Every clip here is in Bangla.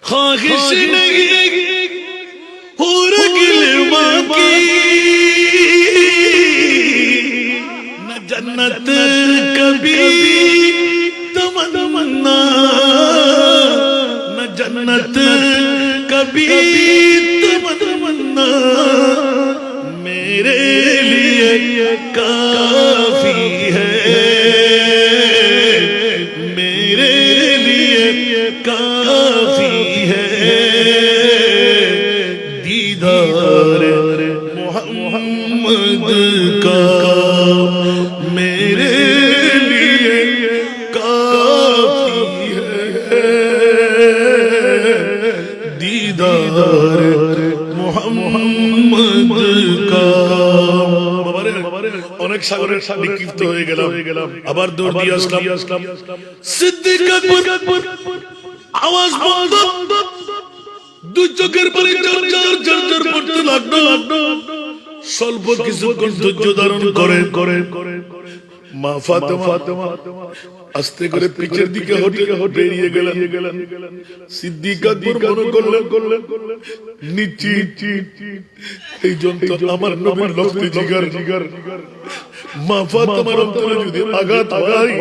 ख्वाहिश नहीं और गिलमा की न जन्नत कभी तमन्ना न जन्नत कभी तमन्ना मेरे लिए काफी है मेरे लिए काफी है दीदार मोहम्मद का मेरे लिए काफी है दीदार मोहम्मद का অনেক সাগরে নিক্ষিপ্ত হয়ে গেলাম আবার দৌড় দিয়ে আসলাম সিদ্দিক আকবর আওয়াজ বন্ধ দুই চোখের পানি ঝরঝর পড়তে লাগলো স্বল্প কিছুক্ষণ ধৈর্য ধারণ করে মা ফাতেমা আস্তে করে পিছের দিকে বেরিয়ে গেলেন সিদ্দিক আকবর মনে করলেন নিশ্চিত এই জন্য আমার নবীর লক্ষ্মী জিগার মা ফাতেমার অন্তরে যদি আঘাত হয়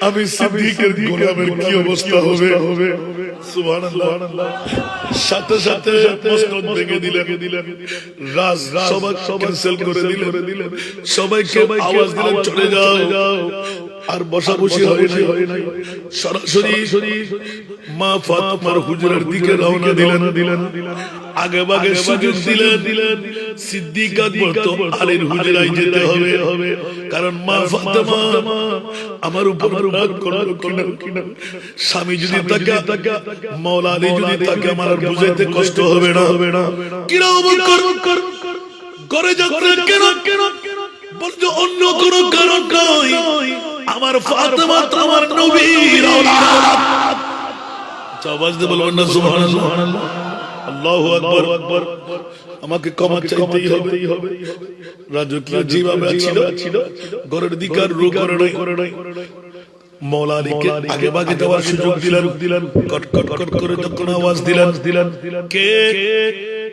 আমি সিদ্দিকের গোলামের কি অবস্থা হবে সুবহানাল্লাহ সাথে সাথে মসনদ ভেঙে দিলেন রাজ সভা ক্যান্সেল করে দিলেন সবাইকে আওয়াজ দিলেন চলে যাও আর বসাবসি হয় নাই সরাসরি মা ফাতেমার হুজরার দিকে রওনা দিলেন আগে ভাগে সুযোগ দিলেন সিদ্দিক আকবর তো আলীর হুজরায় যেতে হবে কারণ মা ফাতেমা আমার উপর রাগ করলো কিনা স্বামী যদি তাকে মাওলা আলী যদি তাকে আমার আর বুঝাইতে কষ্ট হবে না কিরা অবকর করে যাচ্ছেন কেন বলছো অন্য কোনো কারণ নয় আমার ফাতেমা তো আমার নবীর আওলাদ আওয়াজ দিয়ে বলবেন না সুবহানাল্লাহ আল্লাহু আকবার আমাকে ক্ষমা চাইতেই হবে রাজকীয় যেভাবে ছিল ঘরের দিকে আর রু করে নাই মওলা আলীকে আগে ভাগে যাওয়ার সুযোগ দিলেন কট করে যখন আওয়াজ দিলেন কে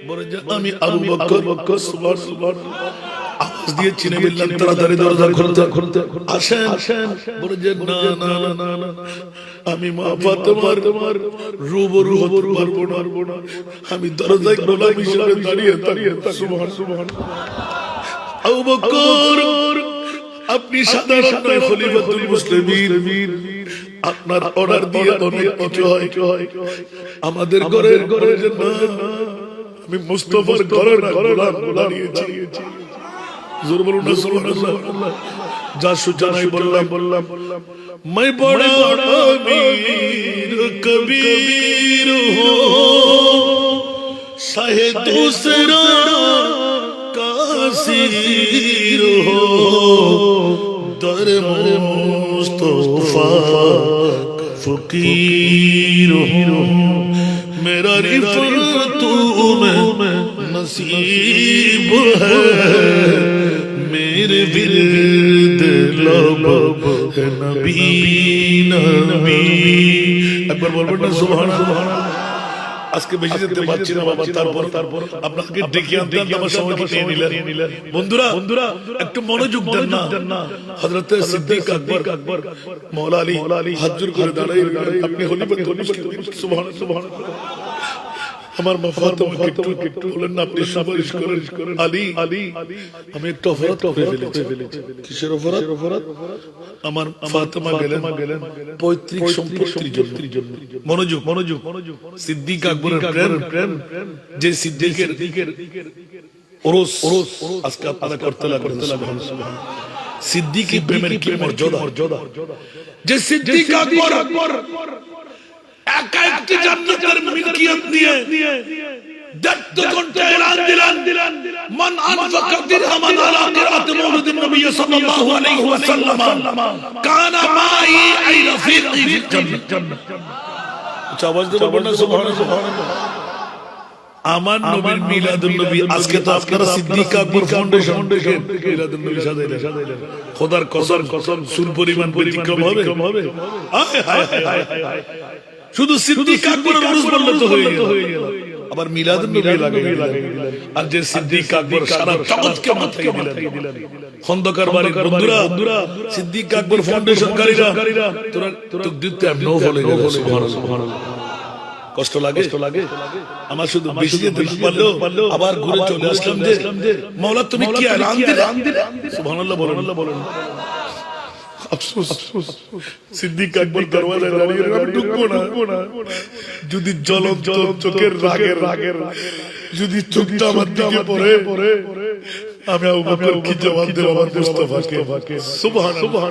বলে যে আমি আবু বকর সুবহানাল্লাহ আওয়াজ দিয়ে চিনে বললেন তাড়াতাড়ি দরজা খুলতে আসেন বলে যে না আমি মা ফাতেমার রূবরু পারবো না আমি দরজায় গোলাম হিসেবে দাঁড়িয়ে সুবহানাল্লাহ আবু বকর আপনি সাধারণ নয় খলিফাতুল মুসলিমিন আপনার অর্ডার দিয়ে অনেক কিছু হয় আমাদের ঘরের জন্য আমি মুস্তাফার ঘরের গোলাম দাঁড়িয়েছি জোর বলুন না সুবহানাল্লাহ যা সুজানাই বললাম मैं बड़ा अमीर कबीर हो शाहे दूसरा कासीर हो दर मुस्तफा फकीर हो मेरा रिफत में नसीब है मेरे विरद लब है नबी একবার বলবেন না সুবহানাল্লাহ আজকে বেশি যেতে পারছি না বাবা তারপর আপনাকে ডেকে আনতে আমার সময় নিয়ে নিলেন বন্ধুরা একটু মনোযোগ দেন না হযরত সিদ্দিক আকবর মাওলা আলী হাত জোড় করে দাঁড়ায় আপনি খলিফা সুবহানাল্লাহ আমার মা ফাতেমাকে একটু বলেন না আপনি সুপারিশ করেন আলী আমি একটু অপরাধ করে ফেলেছি কিসের অপরাধ আমার ফাতেমা গেলেন পৈতৃক সম্পত্তির জন্য মনোযোগ সিদ্দিক আকবরের প্রেম যে সিদ্দিকের ওরস আজকে আপনারা করতে লাগলেন সুবহানাল্লাহ সিদ্দিকী প্রেমের কি মর্যাদা যে সিদ্দিক আকবর একা একটি জান্নাতের মিলকিয়ত নিয়ে দেখত ঘন্টা এলান দিলেন মান আনফাকা দিরহামান আলা কিরাত মাউলিদিন নবী সাল্লাল্লাহু আলাইহি ওয়াসাল্লাম কানা মাই আই রাফিকি ফিল জান্নাত আওয়াজ দিয়ে বলুন না সুবহানাল্লাহ আমার নবীর মিলাদুন নবী আজকে তো আপনারা সিদ্দিক আকবর ফাউন্ডেশন মিলাদুন নবী সাজাইলেন খোদার কসম সুর পরিমাণ ব্যতিক্রম হবে হায় শুধু সিদ্দিক আকবরের উরুস বললে তো হয়ে গেল, আবার মিলাদুন নবী লাগাই আর যে সিদ্দিক আকবর সারা জগৎকে মাথায় দিলেন। খন্দকার বাড়ির বন্ধুরা, সিদ্দিক আকবর ফাউন্ডেশনকারীরা তোরা দিতে এমনও বলে গেল। সুবহানাল্লাহ। কষ্ট লাগে আমার, শুধু বেশি যেতে পারলো আবার ঘুরে চলে আসলাম যে মাওলা তুমি কি এলান দিলে। সুবহানাল্লাহ বলেন। আফসোস, সিদ্দিক আকবর দরওয়াজায় দাঁড়িয়ে আমি ঢুকবো না, যদি জ্বলন্ত চোখের রাগের যদি চোখটা আমার দিকে পড়ে আমি আবু বকর কি জবাব দেব আমার মুস্তাফাকে। সুবহানাল্লাহ।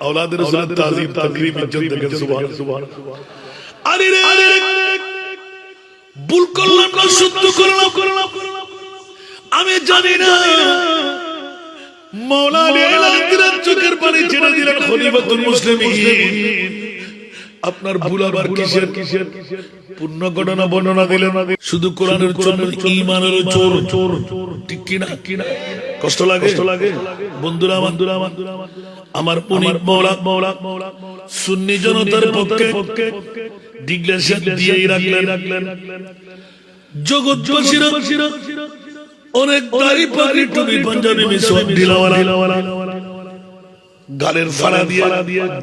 আওলাদের রাসূল তাজিম তাকরীম ইজ্জত দেখেন। সুবহানাল্লাহ। আরে রে ভুল করলাম না, সত্য করলাম আমি জানি না। মাওলা এলান দিলেন, চোখের পানি ছেড়ে দিলেন খলিফাতুল মুসলিমিন। আপনার ভুল আবার কিসের? পূর্ণ ঘটনা বর্ণনা দিলেন, শুধু কোরআনের জন্য ঈমানের চোর। ঠিক কিনা? কষ্ট লাগে বন্ধুরা আমার পুনিত মাওলা সুন্নি জনতার পক্ষে ডিক্লেরেশন দিয়েই রাখলেন। জগৎবাসীরা অনেক দাড়ি পাগড়ি টুপি পাঞ্জাবি মিসওয়াক ঢিলাওয়ালা গালের ফাড়া দিয়ে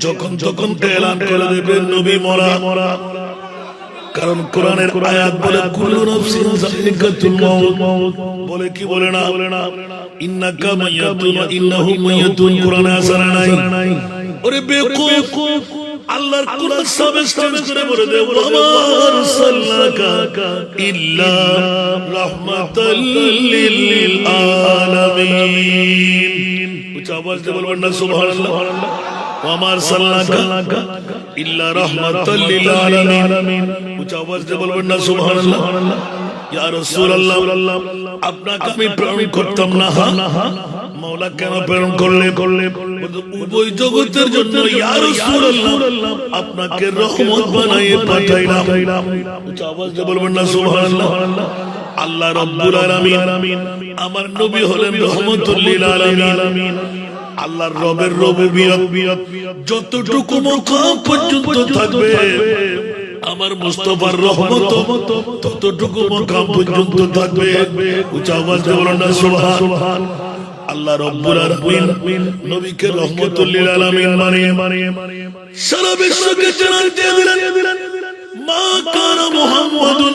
যখন এলান করে দেবে নবী মরা। কারণ কোরআনের আয়াত বলে কুল্লু নাফসিন যায়িকাতুল মাউত, বলে কি বলে না ইন্নাকা মাইয়াতুন ওয়া ইন্নাহুম মাইয়াতুন। কোরআনে আছে না নাই? ওরে বেকুফ, আল্লাহর কোরআন সাবস্টেন্স করে বলে দে ওয়া মা আরসালনাকা ইল্লা রাহমাতাল লিল আলামিন। উচ্চ আওয়াজ দিয়ে বলবেন না সুবহানাল্লাহ। ওয়া মা আরসালনাকা ইল্লা রাহমাতাল লিল আলামিন। উচ্চ আওয়াজ দিয়ে বলবেন না সুবহানাল্লাহ। ইয়া রাসূলুল্লাহ, আপনাকে আমি প্রেরণ করতাম না। মাওলা কেন প্রেরণ করলে? উভয় জগতের জন্য ইয়া রাসূলুল্লাহ আপনাকে রহমত বানিয়ে পাঠাইলাম। উচ্চ আওয়াজ দিয়ে বলবেন না সুবহানাল্লাহ। আল্লাহ রাব্বুল আলামিন আমার নবী হলেন রহমাতুল লিল আলামিন। আল্লাহর রবের রুবুবিয়ত যতটুকু মাকাম পর্যন্ত থাকবে, আমার মুস্তাফার রহমত ততটুকু মাকাম পর্যন্ত থাকবে। উচ্চ আওয়াজ দিয়ে বলুন না সুবহান। আল্লাহ রাব্বুল আলামিন নবীকে রহমাতুল লিল আলামিন বানিয়ে সারা বিশ্বকে জানান দিয়ে দিলেন মা কানা মুহাম্মাদুন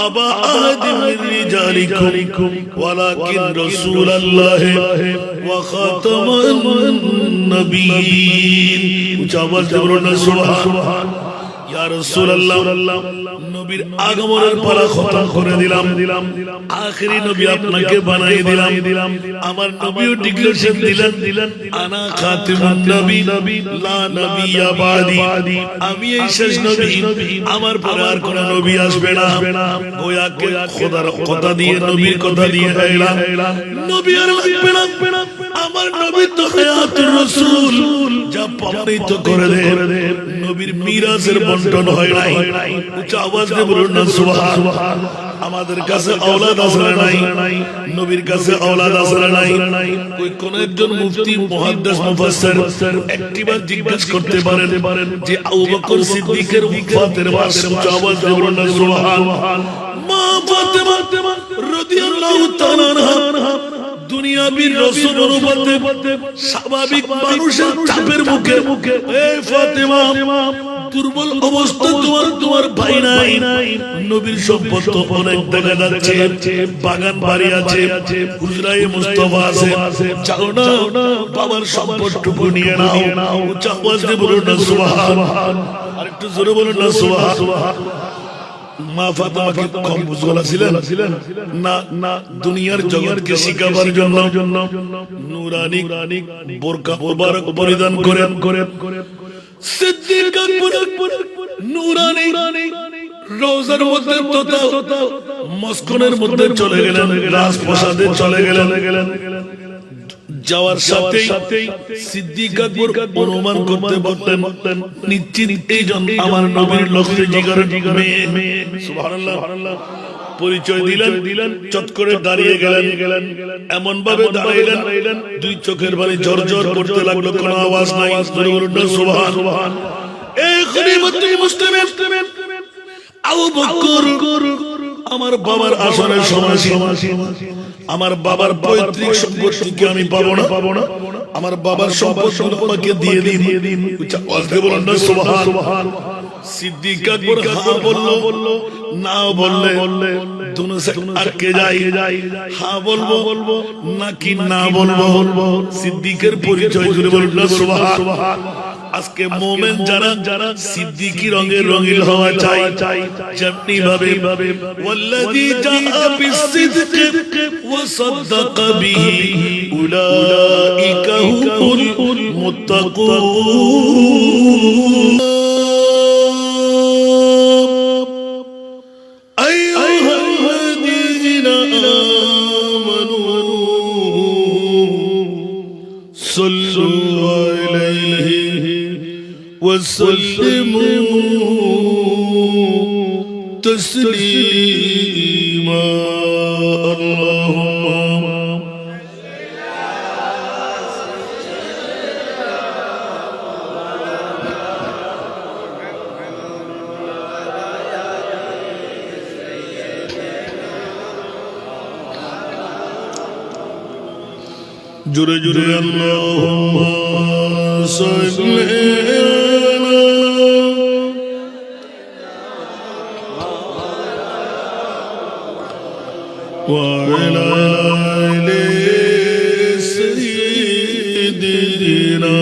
আবা আহাদিন মিন রিজালিকুম ওয়ালাকিন রাসূলুল্লাহি ওয়া খাতামান নবিয়্যিন। উচ্চ আওয়াজ দিয়ে বলুন না সুবহান। ইয়া রাসূলুল্লাহ, নবীর আগমনের পালা খতম করে দিলাম, আখেরি নবী আপনাকে বানিয়ে দিলাম। আমার নবীও ডিক্লেরেশন দিলেন আনা খাতিমুন নবী লা নাবিয়্যা বাদি। আমি এই শেষ নবী, আমার পরে আর কোন নবী আসবে না। গোয়াকে খোদার কথা দিয়ে, নবীর কথা দিয়ে এলাম নবী আর লাগবে না। আমার নবী তো হায়াতুর রাসূল, যা প্রমাণিত করে দে নবীর মিরাজের বন্টন হয় নাই। উচ্চ আওয়াজ দিয়ে বলুন না সুবহান। আমাদের কাছে আওলাদ আছে না নাই? নবীর কাছে আওলাদ আছে না নাই? কোন একজন মুফতি মুহাদ্দিস মুফাসসির একটিবার জিজ্ঞেস করতে পারেন যে আবু বকর সিদ্দিকের ওফাতের মাস। উচ্চ আওয়াজ দিয়ে বলুন না সুবহান। মা ফাতেমা রাদিয়াল্লাহু তাআলা আনহা দুনিয়াবীর রাসূল অনুপাতে স্বাভাবিক মানুষের চাপের মুখে এই ফাতেমা দুর্বল অবস্থা, তোমার ভাই নাই, নবীর সম্পদ অনেক দেখা যাচ্ছে, বাগান বাড়ি আছে, হুজরায়ে মুস্তাফা আছে, চাও না বাবার সম্পদটুকু নিয়ে নাও। উচ্চ আওয়াজ দিয়ে বলুন না সুবহান। আরেকটু জোরে বলুন না সুবহান। মা ফাতেমা কি কম বুঝওয়ালা ছিলেন? না, দুনিয়ার জগৎকে শিখাবার জন্য নূরানি বোরকা মুবারক পরিধান করেন। সিদ্দিক আকবর নূরানি রওজার মধ্যে তথা মসজিদের মধ্যে চলে গেলেন, রাজপ্রাসাদে চলে গেলেন। যাওয়ার সাথেই সিদ্দিক আকবর অনুমান করতে পারতেন নিশ্চিত এইজন আমার নবীর লক্ষ্যে জিগর মেয়ে। সুবহানাল্লাহ। পরিচয় দিলেন, চট করে দাঁড়িয়ে গেলেন, এমন ভাবে দাঁড়াইলেন দুই চোখের পানি ঝরঝর করতে লাগলো, কোনো আওয়াজ নাই। সুবহান। এই খলিফাতুল মুসলিমিন আবু বকর আমার বাবার আসনের সমাসী, আমার বাবার পৈতৃক সম্পত্তিকে আমি পাবো না, আমার বাবার সম্পদ আমাকে দিয়ে দিন। আজকে বলেন না সুবহান। সিদ্দিক আকবর হ্যাঁ বললো, না বললে দুনো সে আটকে যাই, হ্যাঁ বলবো নাকি না বলবো। সিদ্দিকের পরিচয় জুড়ে বলেন না সুবহান। আজকে মোমেন যারা সিদ্দিকি রঙের রঙিন হওয়া চাই, যেমনি ভাবে ওয়াল্লাযী জাআ বিসসিদক ওয়া সাদ্দাকা বিহি উলাইকা হুমুল মুত্তাকুন। আইয়ুহাল্লাযীনা আমানু সাল্লু আলাইহি وسلموا تسليما اللهم جرى جرى اللهم صل وعلى آل سيدنا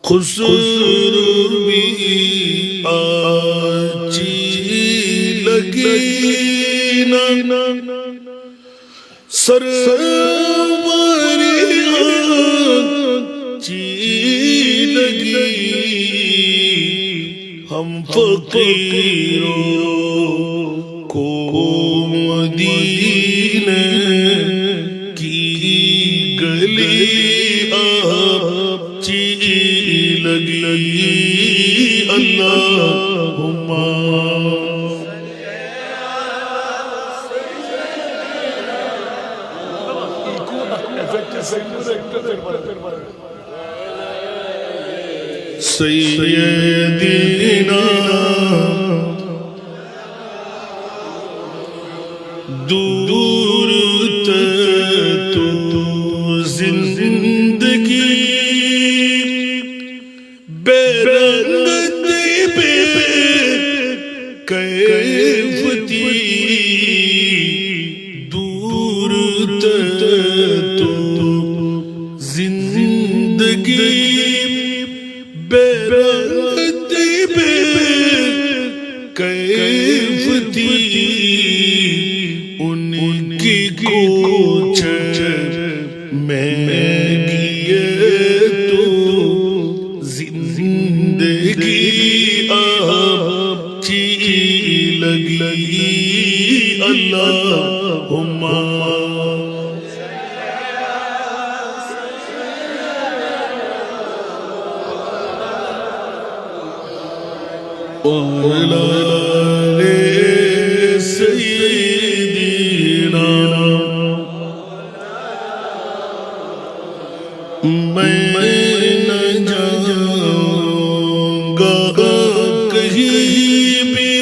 قصور بھی آچی لگینا سرماری آچی لگی ہم فقیروں کو مدینے کی گلی اچھی لگی اللہم سیدنا دور تو زندگی بے رنگ بے کیف تھی دور تو زندگی کیف تھی ان کی کوچ میں گئے تو زندگی اچھی لگی اللہم وعلى آل سيدنا میں نہ جاؤں گا کہیں بھی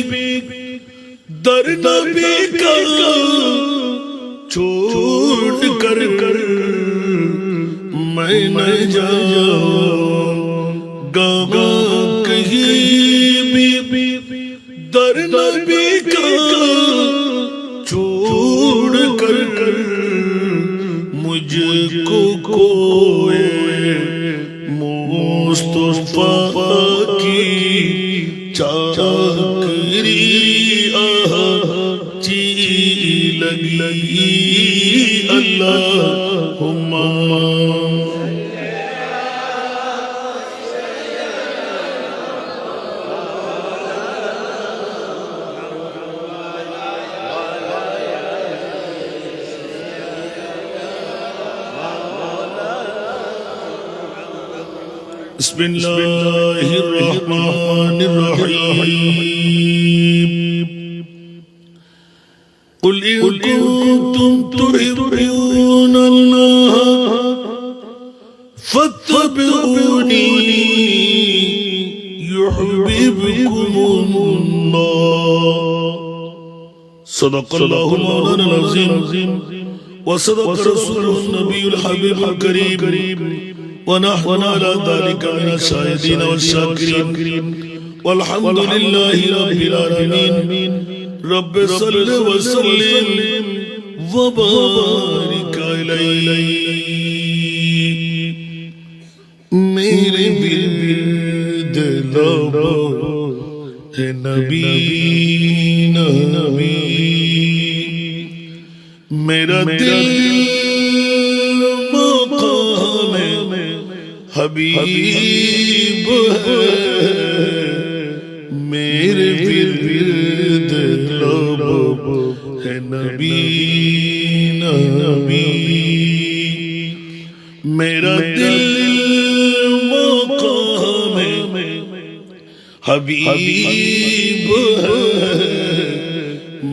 در نبی کا چھوڑ کر میں نہ جاؤں گا کہیں در نبی کا چھوڑ کر مجھ کو کوئی مصطفیٰ کی چاکری اچھی لگی اللہم بسم اللہ الرحمن الرحیم قل ان کنتم تحبون اللہ يحببكم الله صدق الله مولانا العظيم وصدق رسوله النبي الحبيب الكريم ونحن على ذلك من الشاهدين والشاكرين والحمد لله رب العالمين رب صل وسلم وبارك عليه मेरे बिरद लबो है नबी नबी मेरा दिल मकाम हबीब है मेरे बिरद लबो है नबी नबी मेरा दिल हबीब है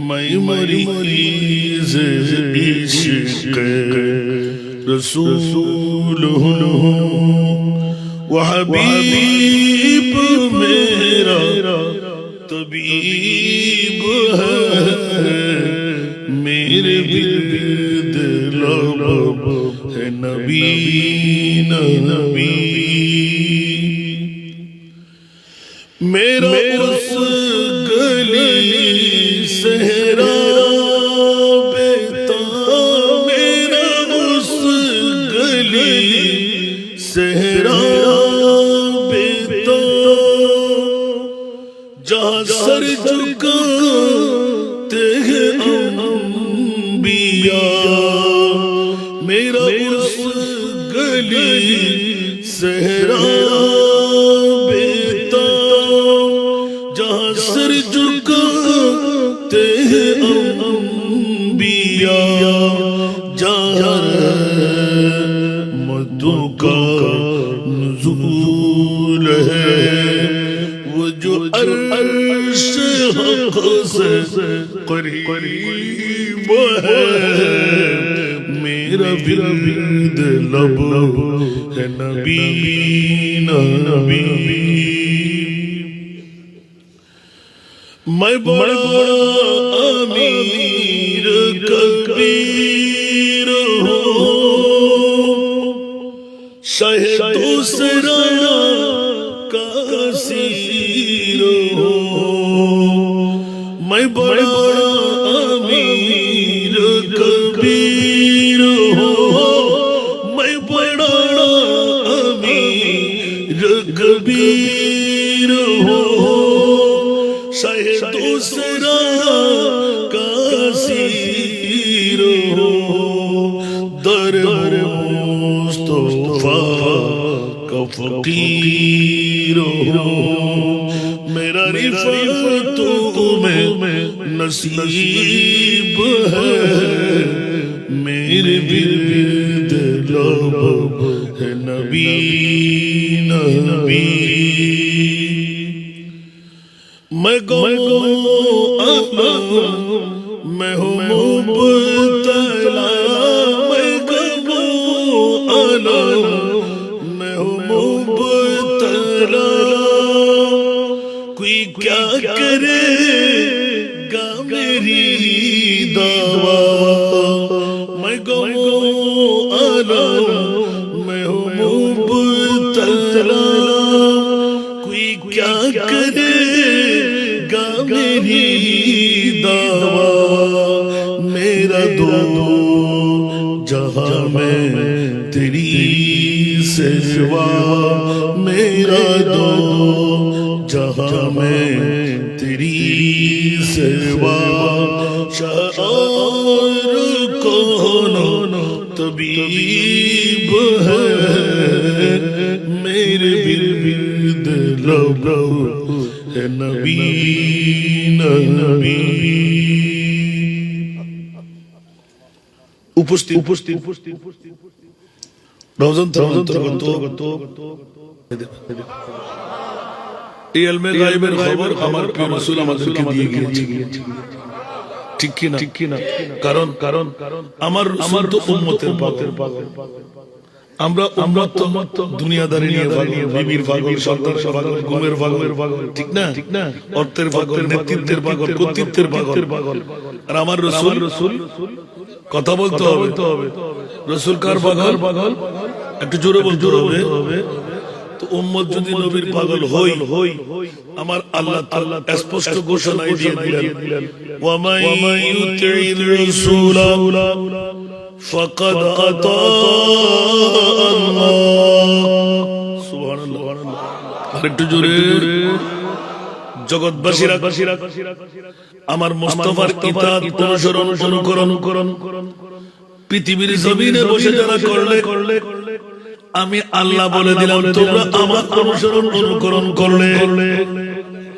मैं मरीज़ इश्क़ रसूल हूँ वह हबीब मेरा तबीब है मेरे बिरद लब है नबी नबी मेरा उस गली सहरा बेता मेरा उस गली सहरा बेता जहाँ सर झुकाते हैं अंबिया मेरा उस गली सहरा सर झुकाते हैं अंबिया जहाँ मधु का नुज़ूल है वो जो अर्श हक़ से करीब है मेरा बिरद लब है नबी नबी मैं बड़ा अमीर कबीर हूँ शायद दूसरा कासीर हूँ मैं बड़ा अमीर कबीर हूँ मैं बड़ा अमीर कबीर हूँ शायद दूसरा कासीर हो दर मुस्तफा का फकीर हो मेरा रिफ़अत में नसीब है मेरे बिरद लब है नबी नबी मैं मैं हूँ मुब्तला मैं मैं हूँ मुब्तला कोई क्या करेगा मेरी दवा मैं मैं हूँ मुब्तला कोई क्या करे मेरी दवा मेरा दो जहां में तेरी सिवा मेरा दो जहां में तेरी सिवा शार कौन तबीब है मेरे बिरद लब है नबी नबी উপস্থিত রমজান এই ইলমে গায়বের খবর আমার প্রিয় রাসূল আমাদেরকে দিয়ে গিয়েছেন ঠিক কি না কারণ আমার রাসূল তো উম্মতের পাগল আমরা উম্মত দুনিয়াদারি নিয়ে পাগল, বিবির পাগল, সন্তানের পাগল, ঘুমের পাগল, ঠিক না? অর্থের পাগল, নেতৃত্বের পাগল, কর্তৃত্বের পাগল। আর আমার রাসূল কথা বলতে হবে। রাসূল কার পাগল? একটু জোরে বলতে হবে। তো উম্মত যদি নবীর পাগল হই, আমার আল্লাহ তাআলা স্পষ্ট ঘোষণা দিয়ে দিলেন, ওয়া মান ইউতি'র রাসূলা ফাকাদ আতা আল্লাহ। সুবহানাল্লাহ। আরেকটু জোরে। জগৎবাসীরা আমার মুস্তাফার ইতাআত অনুসরণ পৃথিবীর জমিনে বসে যারা করলে, আমি আল্লাহ বলে দিলাম তোমরা আমার অনুকরণ করলে।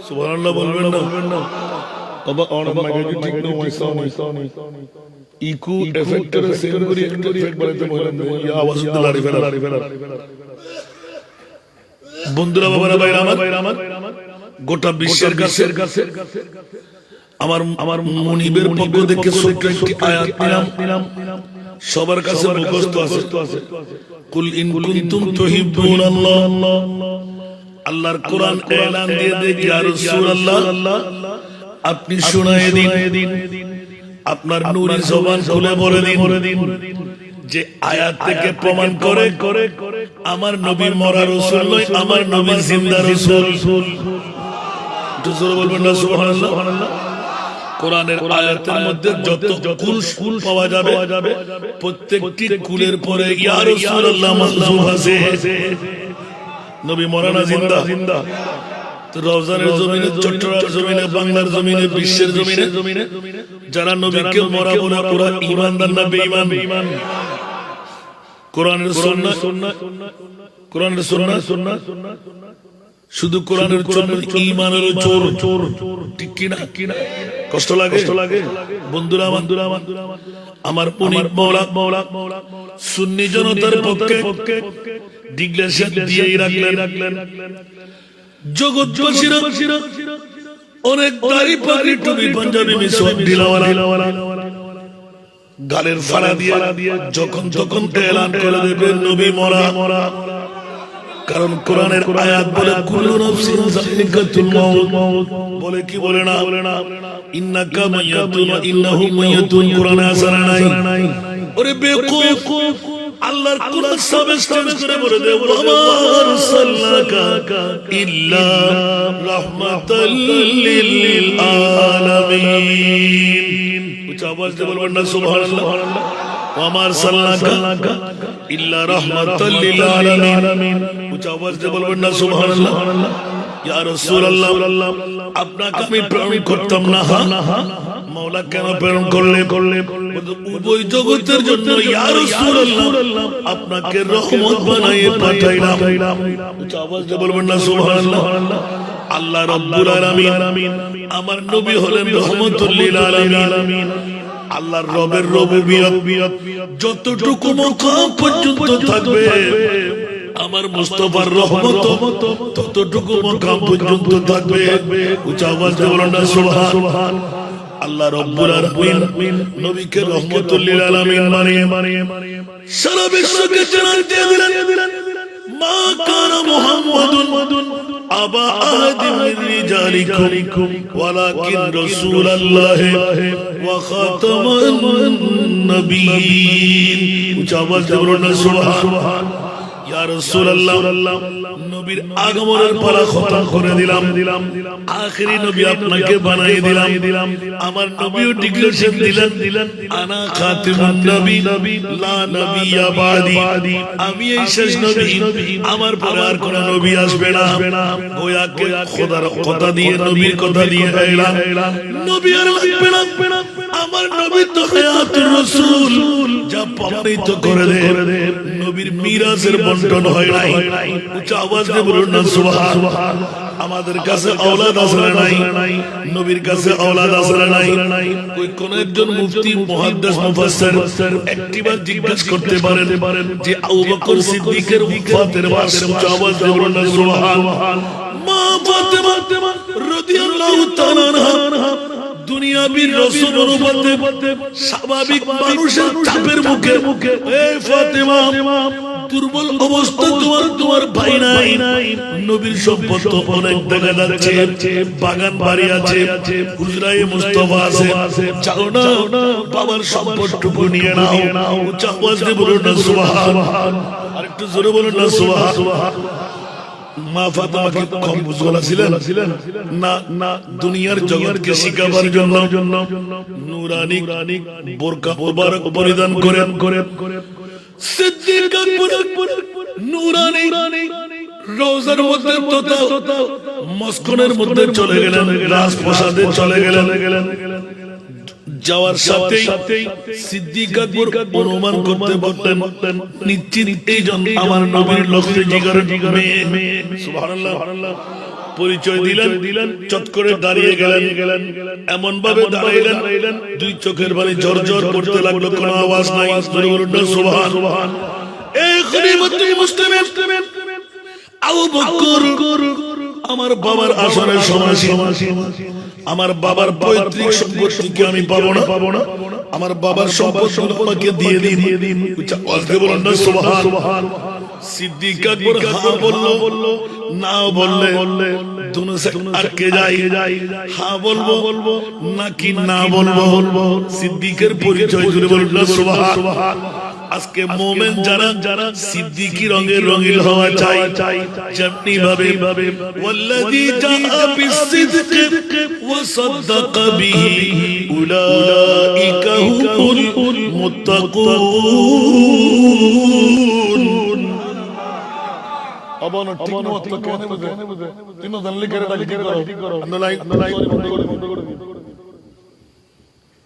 সুবহানাল্লাহ বলবেন না? বাবা অন মাইকে ঠিক না ইকু এফেক্টর সেম করি এফেক্ট বলতে বলেন ইয়া আওয়াজ লাড়ি ফেলা। বন্ধুরা, বাবারা, ভাইরা আমার, গোটা বিশ্বের কাছে আমার মুনিবের পক্ষ থেকে ছোট্ট একটি আয়াত নিলাম, সবার কাছে মুখস্থ আছে। কুল ইন কুনতুম তুহিব্বুনাল্লাহ, আল্লাহর কোরআন এলান দিয়ে দেন ইয়া রাসূলুল্লাহ আপনি শুনায়ে দিন, আপনার নূরি জবান খুলে বলে দিন যে আয়াত থেকে প্রমাণ করে আমার নবী মরা রাসূল নয়, আমার নবী জিন্দা রাসূল। একটু জোরে বলবেন না সুবহানাল্লাহ। কোরআনের আয়াতের মধ্যে যত কুল পাওয়া যাবে প্রত্যেকটি কুলের পরে ইয়া রাসূলুল্লাহ মাহজুব আছে। নবী মরা না জিন্দা? তো রওজানের জমিনে, চট্টগ্রামের জমিনে, বাংলার জমিনে, বিশ্বের জমিনে যারা নবীকে মরা বলে ওরা ঈমানদার না বেঈমান? কোরআনের সুন্নাহ শুধু কোরআনের জন্য ঈমানের চোর, ঠিক কিনা? কষ্ট লাগে বন্ধুরা আমার মুনিব মাওলা সুন্নি জনতার পক্ষে ডিক্লারেশন দিয়েই রাখলেন। জগৎবাসীরা অনেক দাড়ি পাগড়ি টুপি পাঞ্জাবি মিসওয়াক ঢিলাওয়ালা গালের ফাড়া দিয়ে যখন এলান করে দেবে নবী মরা। কারণ কোরআনের আয়াত বলে কুল্লু নাফসিন যায়িকাতুল মাউত, বলে কি বলে না? ইন্নাকা মাইয়াতুন ওয়া ইন্নাহুম মাইয়াতুন। কোরআনে আছে না নাই? ওরে বেকুফ, আল্লাহর কোরআন সাবস্টেন্স করে বলে দে ওয়া মা আরসালনাকা ইল্লা রাহমাতাল লিল আলামিন। উচ্চ আওয়াজ দিয়ে বলবেন না সুবহানাল্লাহ। ওয়া মা আরসালনাকা ইল্লা রাহমাতাল লিল আলামিন। উচ্চ আওয়াজ দিয়ে বলবেন না সুবহানাল্লাহ। ইয়া রাসূলুল্লাহ, আপনাকে আমি প্রেরণ করতাম না? মাওলা কেন প্রেরণ করলে? উভয় জগতের জন্য ইয়া রাসূলুল্লাহ আপনাকে রহমত বানিয়ে পাঠাইলাম। উচ্চ আওয়াজ দিয়ে বলবেন না সুবহানাল্লাহ। আল্লাহ রাব্বুল আলামিন আমার নবী হলেন রহমাতুল লিল আলামিন। আল্লাহর রবের রুবুবিয়ত যতটুকু মাকাম পর্যন্ত থাকবে, আমার মুস্তাফার রহমত ততটুকু মাকাম পর্যন্ত থাকবে। উচ্চ আওয়াজ দিয়ে বলুন না সুবহান। আল্লাহ রাব্বুল আলামিন নবীকে রহমাতুল লিল আলামিন মানে সারা বিশ্বকে জানান দিয়ে দিলেন মা কানা মুহাম্মাদুন আবা আহাদিন মিন রিজালিকুম ওয়ালাকিন রাসূলুল্লাহি ওয়া খাতামান নবিয়্যিন। উচ্চ আওয়াজ দিয়ে বলুন না সুবহান। ইয়া রাসূলুল্লাহ, নবীর আগমনের পালা খতম করে দিলাম, আখেরি নবী আপনাকে বানিয়ে দিলাম। আমার নবীও ডিক্লারেশন দিলেন আনা খাতিমুন নবী লা নবিয়্যা বাদি, আমি এই শেষ নবী, আমার পরে আর কোন নবী আসবে না। গোয়াকে খোদার কথা দিয়ে, নবীর কথা দিয়ে এলাম নবী আর লাগবে না। আমার নবী তো হায়াতুর রাসূল, যা প্রমাণিত করে দে নবীর মিরাজের বন্টন হয় নাই। উচ্চ আওয়াজ দিয়ে বলুন না সুবহান। আমাদের কাছে আওলাদ আছে না নাই? নবীর কাছে আওলাদ আছে না নাই? কোন একজন মুফতি, মুহাদ্দিস, মুফাসসির একটিবার জিজ্ঞাসা করতে পারেন যে আবু বকর সিদ্দিকের ওফাতের মাস। উচ্চ আওয়াজ দিয়ে বলুন না সুবহান। মা ফাতেমা রাদিয়াল্লাহু তাআলা আনহা দুনিয়াবীর রাসূল অনুপাতে স্বাভাবিক মানুষের চাপের মুখে, এ ফাতেমা দুর্বল অবস্থা, তোমার ভাই নাই, নবীর সম্পদ তো অনেক দেখা যাচ্ছে, বাগান বাড়ি আছে, হুজরায়ে মুস্তাফা আছে, চাও না বাবার সম্পদটুকু নিয়ে নাও। উচ্চ আওয়াজ দিয়ে বলুন না সুবহান, আরেকটু জোরে বলুন না সুবহান। মা ফাতেমা কি কম বুঝওয়ালা ছিলেন? না, দুনিয়ার জগৎকে শিখাবার জন্য নূরানি বোরকা মুবারক পরিধান করেন। সিদ্দিক আকবর নূরানি রওজার মধ্যে তথা মসজিদের মধ্যে চলে গেলেন, রাজপ্রাসাদে চলে গেলেন। যাওয়ার সাথেই সিদ্দিক আকবর অনুমান করতে পারতেন নিশ্চিত এইজন আমার নবীর লক্ষ্যে জিগরের মেয়ে। সুবহানাল্লাহ। পরিচয় দিলেন, চট করে দাঁড়িয়ে গেলেন, এমন ভাবে দাঁড়াইলেন দুই চোখের পানি ঝরঝর করতে লাগলো, কোনো আওয়াজ নাই। সুবহান। এই খলিফাতুল মুসলিমিন আবু বকর আমার বাবার আসনের সমাসীন, আমার বাবার পৈতৃক সম্পত্তিকে আমি পাবো না, আমার বাবার সম্পদ আমাকে দিয়ে দিন। আজকে বলেন না সুবহান। সিদ্দিক আকবর হ্যাঁ বলল, না বললে দুনো সে আটকে যায়। হ্যাঁ বলবো নাকি না বলবো? সিদ্দিকের পরিচয় জুড়ে বলুন না সুবহান। আজকে মোমেন যারা সিদ্দিকি রঙের রঙিন হওয়া চাই, যেমনি ভাবে ওয়াল্লাযী জাআ বিসসিদকি ওয়া সাদ্দাকা বিহি উলাইকা হুমুল মুত্তাকুন। আবান ঠিক মত কেন বুঝে তিন জানলে করে ঠিক করো আন্দোলন বন্ধ করে দিন।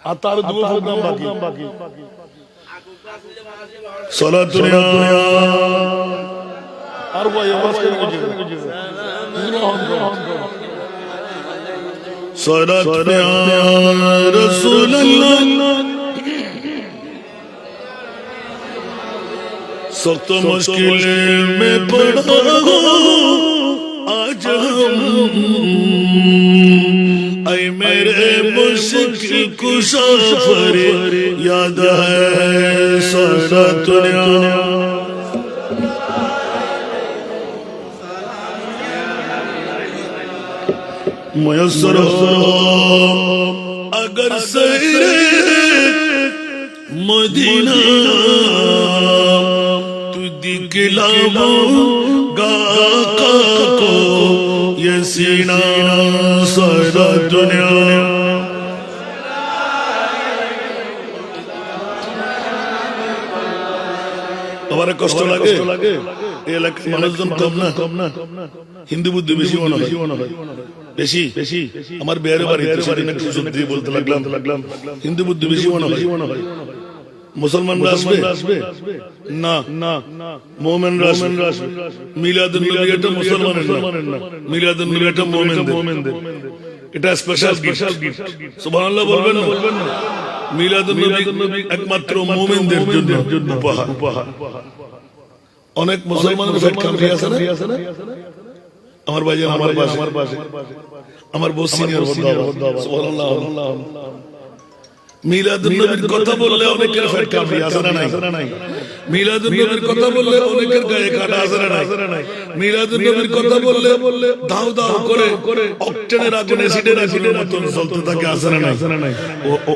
আর তার দুটো প্রোগ্রাম বাকি সালাতুন আর ভাই আওয়াজ করে সালাতুন ইয়া রাসূলুল্লাহ। सख्त मुश्किल में पड़ा आज हम, ऐ मेरे मुश्किल कुशा याद है सारा दुनिया। मुयस्सर हो अगर सैरे मदीना दिखलाऊंगा को ये सीना सारा दुनिया। हमारे कष्ट लगे ये एलाका মানুষজন কম না, হিন্দু বুদ্ধি বেশি মনে হয়, বেশি। আমার বিয়ের বাড়িতে সেদিন একটু সত্যি বলতে লাগলাম, হিন্দু বুদ্ধি বেশি মনে হয়। মুসলমানরা আসবে না, মুমিনরা আসবে। মিলাদুন নবী এটা মুসলমানের না, মিলাদুন নবী এটা মুমিনদের, এটা স্পেশাল গিফট। সুবহানাল্লাহ বলবেন না? মিলাদুন নবী একমাত্র মুমিনদের জন্য উপহার। অনেক মুসলমানের পেট খালি আছে না? আমার ভাই আমার পাশে আমার বস সিনিয়র সুবহানাল্লাহ। মিলাদুন নবীর কথা বললে অনেকের পেট কাঁপে, আছে না নাই? মিলাদুন নবীর কথা বললে অনেকের গায়ে কাটা, আছে না নাই? মিলাদুন নবীর কথা বললে দাও করে অক্টেনের আগুন অ্যাসিডের আগুনের মতন জ্বলতে থাকে, আছে না নাই?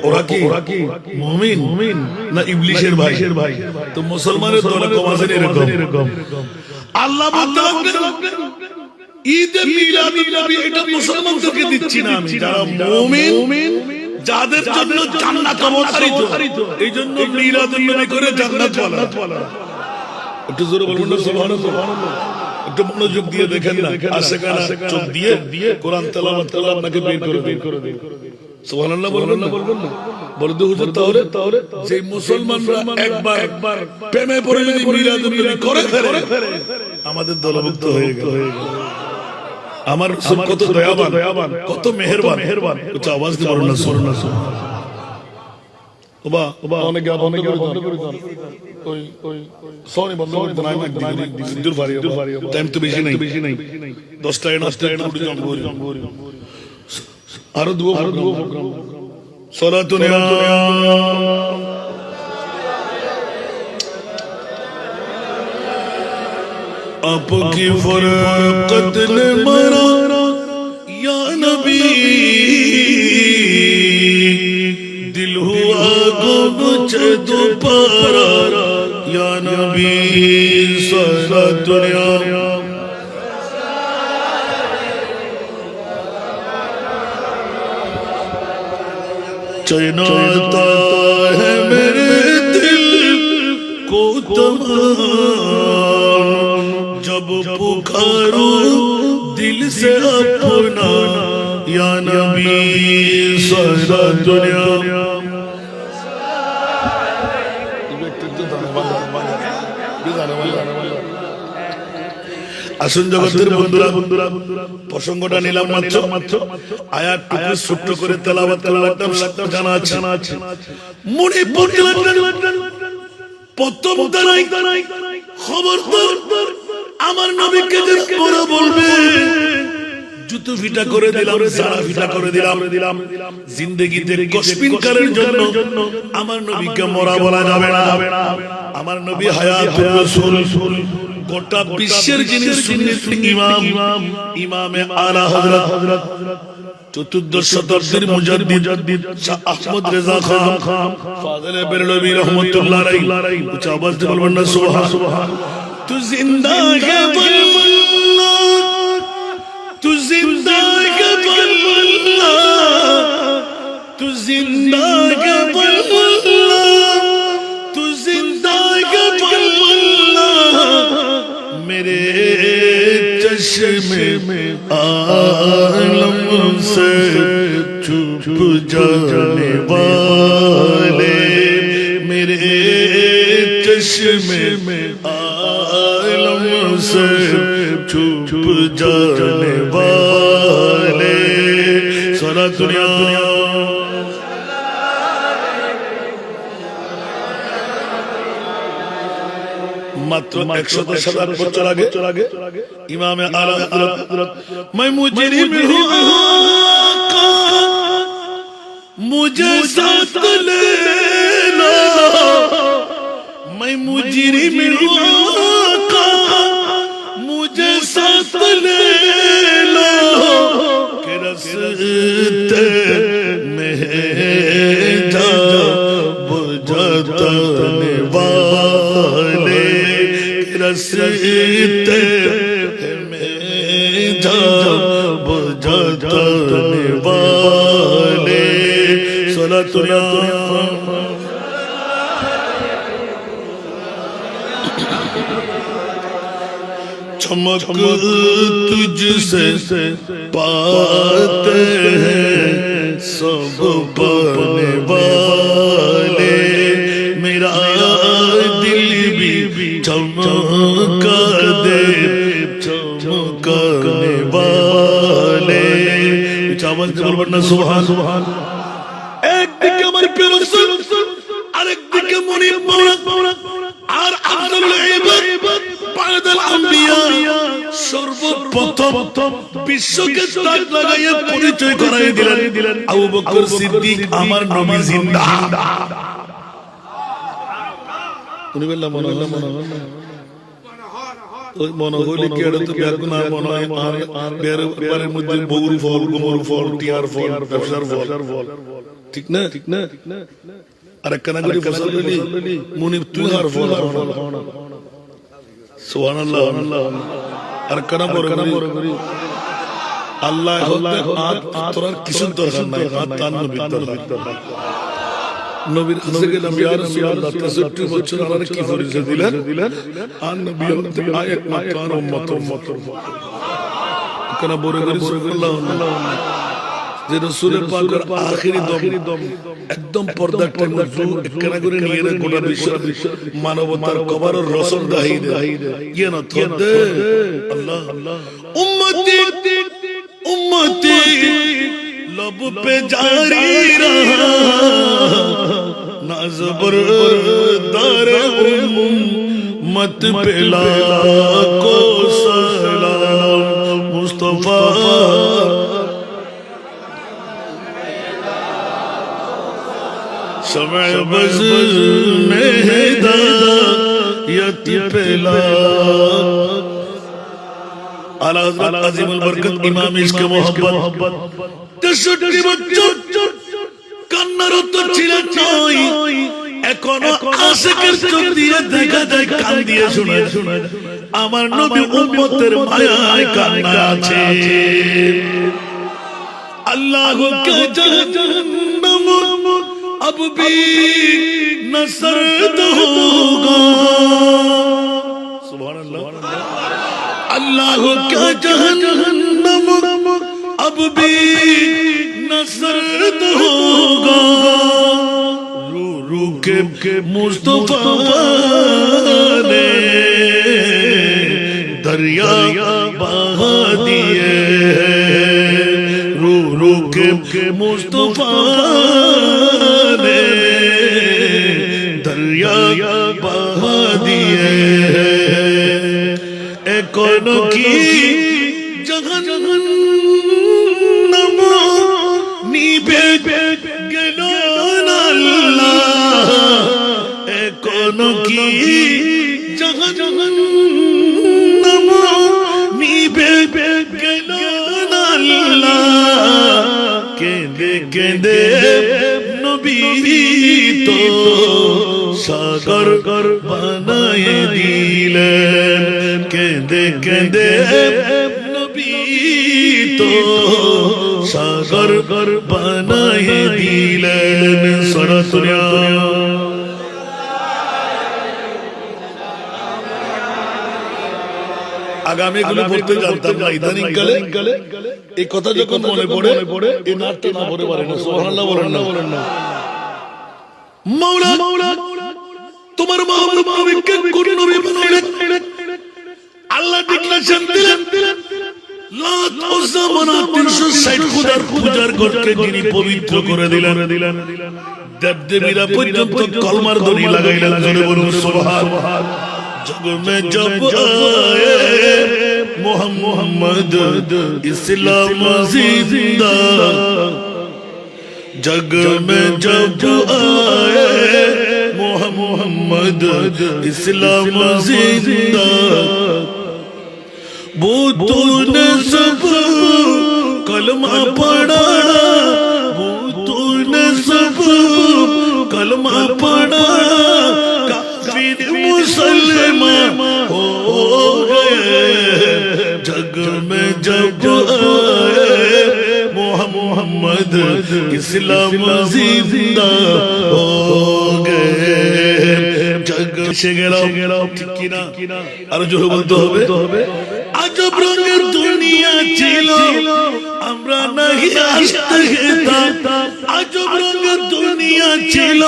ওরা কি মুমিন না ইবলিশের ভাই? তো মুসলমানের দল কম আছে এরকম। আল্লাহ বলতে লাগলেন ঈদে মিলাদুন নবী এটা মুসলমানদেরকে দিচ্ছি না আমি, যারা মুমিন যাদের জন্য জান্নাত অবধারিত, এইজন্য মিলাদুন নবী করে জান্নাত বলা। একটু জোরে বলুন না সুবহানাল্লাহ। একটু মনোযোগ দিয়ে দেখেন না, আশেকানা চোখ দিয়ে কোরআন তেলাওয়াত করলে আপনাকে বের করে দিন। সুবহানাল্লাহ বলবেন না? বলে তো হুজুর তাহলে যে মুসলমানরা একবার প্রেমে পড়ে যদি মিলাদুন নবী করে ফেলে আমাদের দলভুক্ত হয়ে গেল। আমার কত দয়াবান, কত মেহেরবান। উচ্চ আওয়াজ দিয়ে বলুন না সুবহানাল্লাহ। ওবা অনেক বন্ধ করে দাও। ওই সরি বন্ধ করে দাও। আমি দূর ভারি টাইম তো বেশি নাই। 10টা 9টা উঠে জম করি। আরো দুটো প্রোগ্রাম সালাতুন ইয়া आपकी फरकत ने मारा या नबी, दिल हुआ गुम दोबारा या नबी सारा दुनिया। चैनाता है मेरे दिल को तमाम, जब पुकारो दिल से अपना या नबी सारा दुनिया। আসুন জগতের বন্ধুরা, প্রসঙ্গটা নিলাম মাত্র, আয়াতটুকু ছোট্ট করে তেলাওয়াত করলাম, জানা আছে মনে পড়তে প্রথম দাঁড়াই খবরদার আমার নবীকে যে ওরা বলবে জুতো ফিটা করে দিলাম, সারা ফিটা করে দিলাম, জিন্দেগিতে কসমিন কালের জন্য আমার নবীকে মরা বলা যাবে না। আমার নবী হায়াতুর রাসূল, গোটা বিশ্বের যিনি সুন্নি ইমাম, ইমামে আলা হযরত চতুর্দশ শতাব্দীর মুজাদ্দিদ শাহ আহমদ রেজা খান ফাযিলে বেরলভী রাহমাতুল্লাহ আলাইহি, উচ্চ আওয়াজ দিয়ে বলবেন না সুবহান। তু জিন্দা হে বল্লাহ, তু জিন্দা হে বল্লাহ, তু জিন্দা হে বল্লাহ, তু জিন্দা হে বল্লাহ, मेरे चश्मे में आलम से छुप जाने वाले, मेरे चश्मे में आलम से छुप जाने वाले सारा दुनिया। मात्र 107 বছর আগে ইমামে আলা হযরত मैं मुजरिम हूँ आका मुझे साथ लेना, मैं मुजरिम हूँ आका मुझे साथ लेना, के रास्ते में जा बुझाने वाले, रस्ते में जा बुझाने वाले सलातुल्ला। चमक तुझसे पाते हैं सब पाने वाले, मेरा दिल भी चमका दे चमकाने वाले। चावल बोलबेन ना सुभान। एक दिके আমার প্রিয় রাসূল, আরেক দিকে মুনিব মাওলা, আর আফদালুল ইবাদ বাদাল আম্বিয়া, সর্বপ্রথম বিশ্বকে তাক লাগাইয়া পরিচয় করাই দিলেন আবু বকর সিদ্দিক, আমার নবী জিন্দা। উনি বললেন মনে ওই মনে হইলে কি এটা তো বের না মনে হয়, আর বের বারের মধ্যে বগুড়ি ফল, গোমর ফল, টিয়ার ফল, ব্যবসার ফল, ঠিক না? আর একখানা করে ফসল বলি মুনিব তুই আর ফল সুবহানাল্লাহ। আর একখানা বড় করি আল্লাহ তোর কিছু দরকার নাই, তার নবীর দরকার। নবীর কাছে গেলাম, ইয়া রাসূলুল্লাহ 63 বছর আমারে কি পরিচয় দিলেন, আর নবী আয়াত মাত্র আর উম্মত কেন বড় করে সুবহানাল্লাহ। যে রাসূলের পাকের আখেরি দম একদম পর্দা টাইমে একখানা করে নিয়ে গোটা বিশ্ব মানবতার কবরের রসল দাহি দে ইয়ে না থদে আল্লাহ উম্মতি উম্মতি लब पे जारी रहा नाज़बर दारे उम्मत पे लाखो सलाम मुस्तफा शमअ बज़ में हिदायत पे लाखो আলা হযরত আজিমুল বরকত ইমাম ইশকে মোহাম্মদ 63 বছর কান্নার উত্তর ছিলেন নয়, এখনো আশিকের চোখ দিয়ে দেখা যায়, কান দিয়ে শোনা আমার নবী উম্মতের মায়ায় কান্না আছে। আল্লাহু কা জাহান্নাম अब भी न सर्द होगा, सुभान अल्लाह। अल्लाह का जहन्नम अब भी न सर्द होगा, रू रू के मुस्तफा ने दरिया बहा दिए, रू रू के मुस्तफा दरिया बहा दिए, कौन की जहन्नम निभे गेलो ना अल्लाह, कौन की जहन्नम निभे गेलो ना अल्लाह, केंदे केंदे नबी तो सागर बनाए दिलेन, केंदे केंदे नबी तो सागर बनाए दिलेन। सारा दुनिया আগামী গুলো পড়তে জানতাম না, ইদানিং কালে এই কথা যখন মনে পড়ে এই নাটটা না পড়ে পারে না। সুবহানাল্লাহ বলেন না। মৌলা তোমার মোহাম্মদ নবীকে কোন নবী বানাইলেন? আল্লাহ ডিক্লারেশন দিলেন লাত উজ্জা মানাত 360 খোদার পূজার ঘরকে যিনি পবিত্র করে দিলেন, দেবদেবীরা পর্যন্ত কলমার ধ্বনি লাগাইলেন। জোরে বলুন সুবহান। जग में जब आए मोहम्मद इस्लाम जिंदा, जग में जब आए मोहम्मद इस्लाम जिंदा, वो तूने सब कलमा पढ़ा, वो तूने सब कलमा पढ़ा, काफिर मुसलमान हो गए, जग में जब आए मोहम्मद इस्लाम जिंदा हो गए, जग से गेलो ठीक किना আর জোরে বলতে হবে। আজব রঙের দুনিয়া ছিল আমরা নাহি আসতে যেতাম, আজব রঙের দুনিয়া ছিল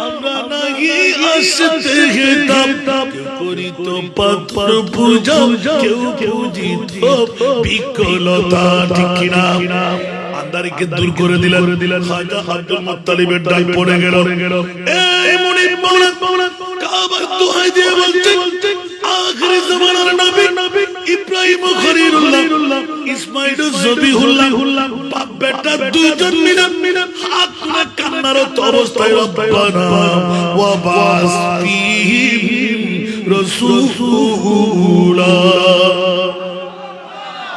আমরা নাহি আসতে যেতাম, কেউ করিত পাথর পূজা, কেউ পূজিত বিকলতা, ঠিক কিনা? আন্দারিকে দূর করে দিলেন। খাজা আব্দুল মুত্তালিবের ডাক পড়ে গেল। এই মুনিব মাওলা কাবার দোহাই দিয়ে বলছেন আখিরি জামানার নবী ইব্রাহিম খলিলুল্লাহ ইসমাঈল জবিহুল্লাহ বাপ বেটা দুইজন মিলে হাত তুলে কান্নারত অবস্থায় রব্বানা ওয়া বাস ফীহিম রাসূলা,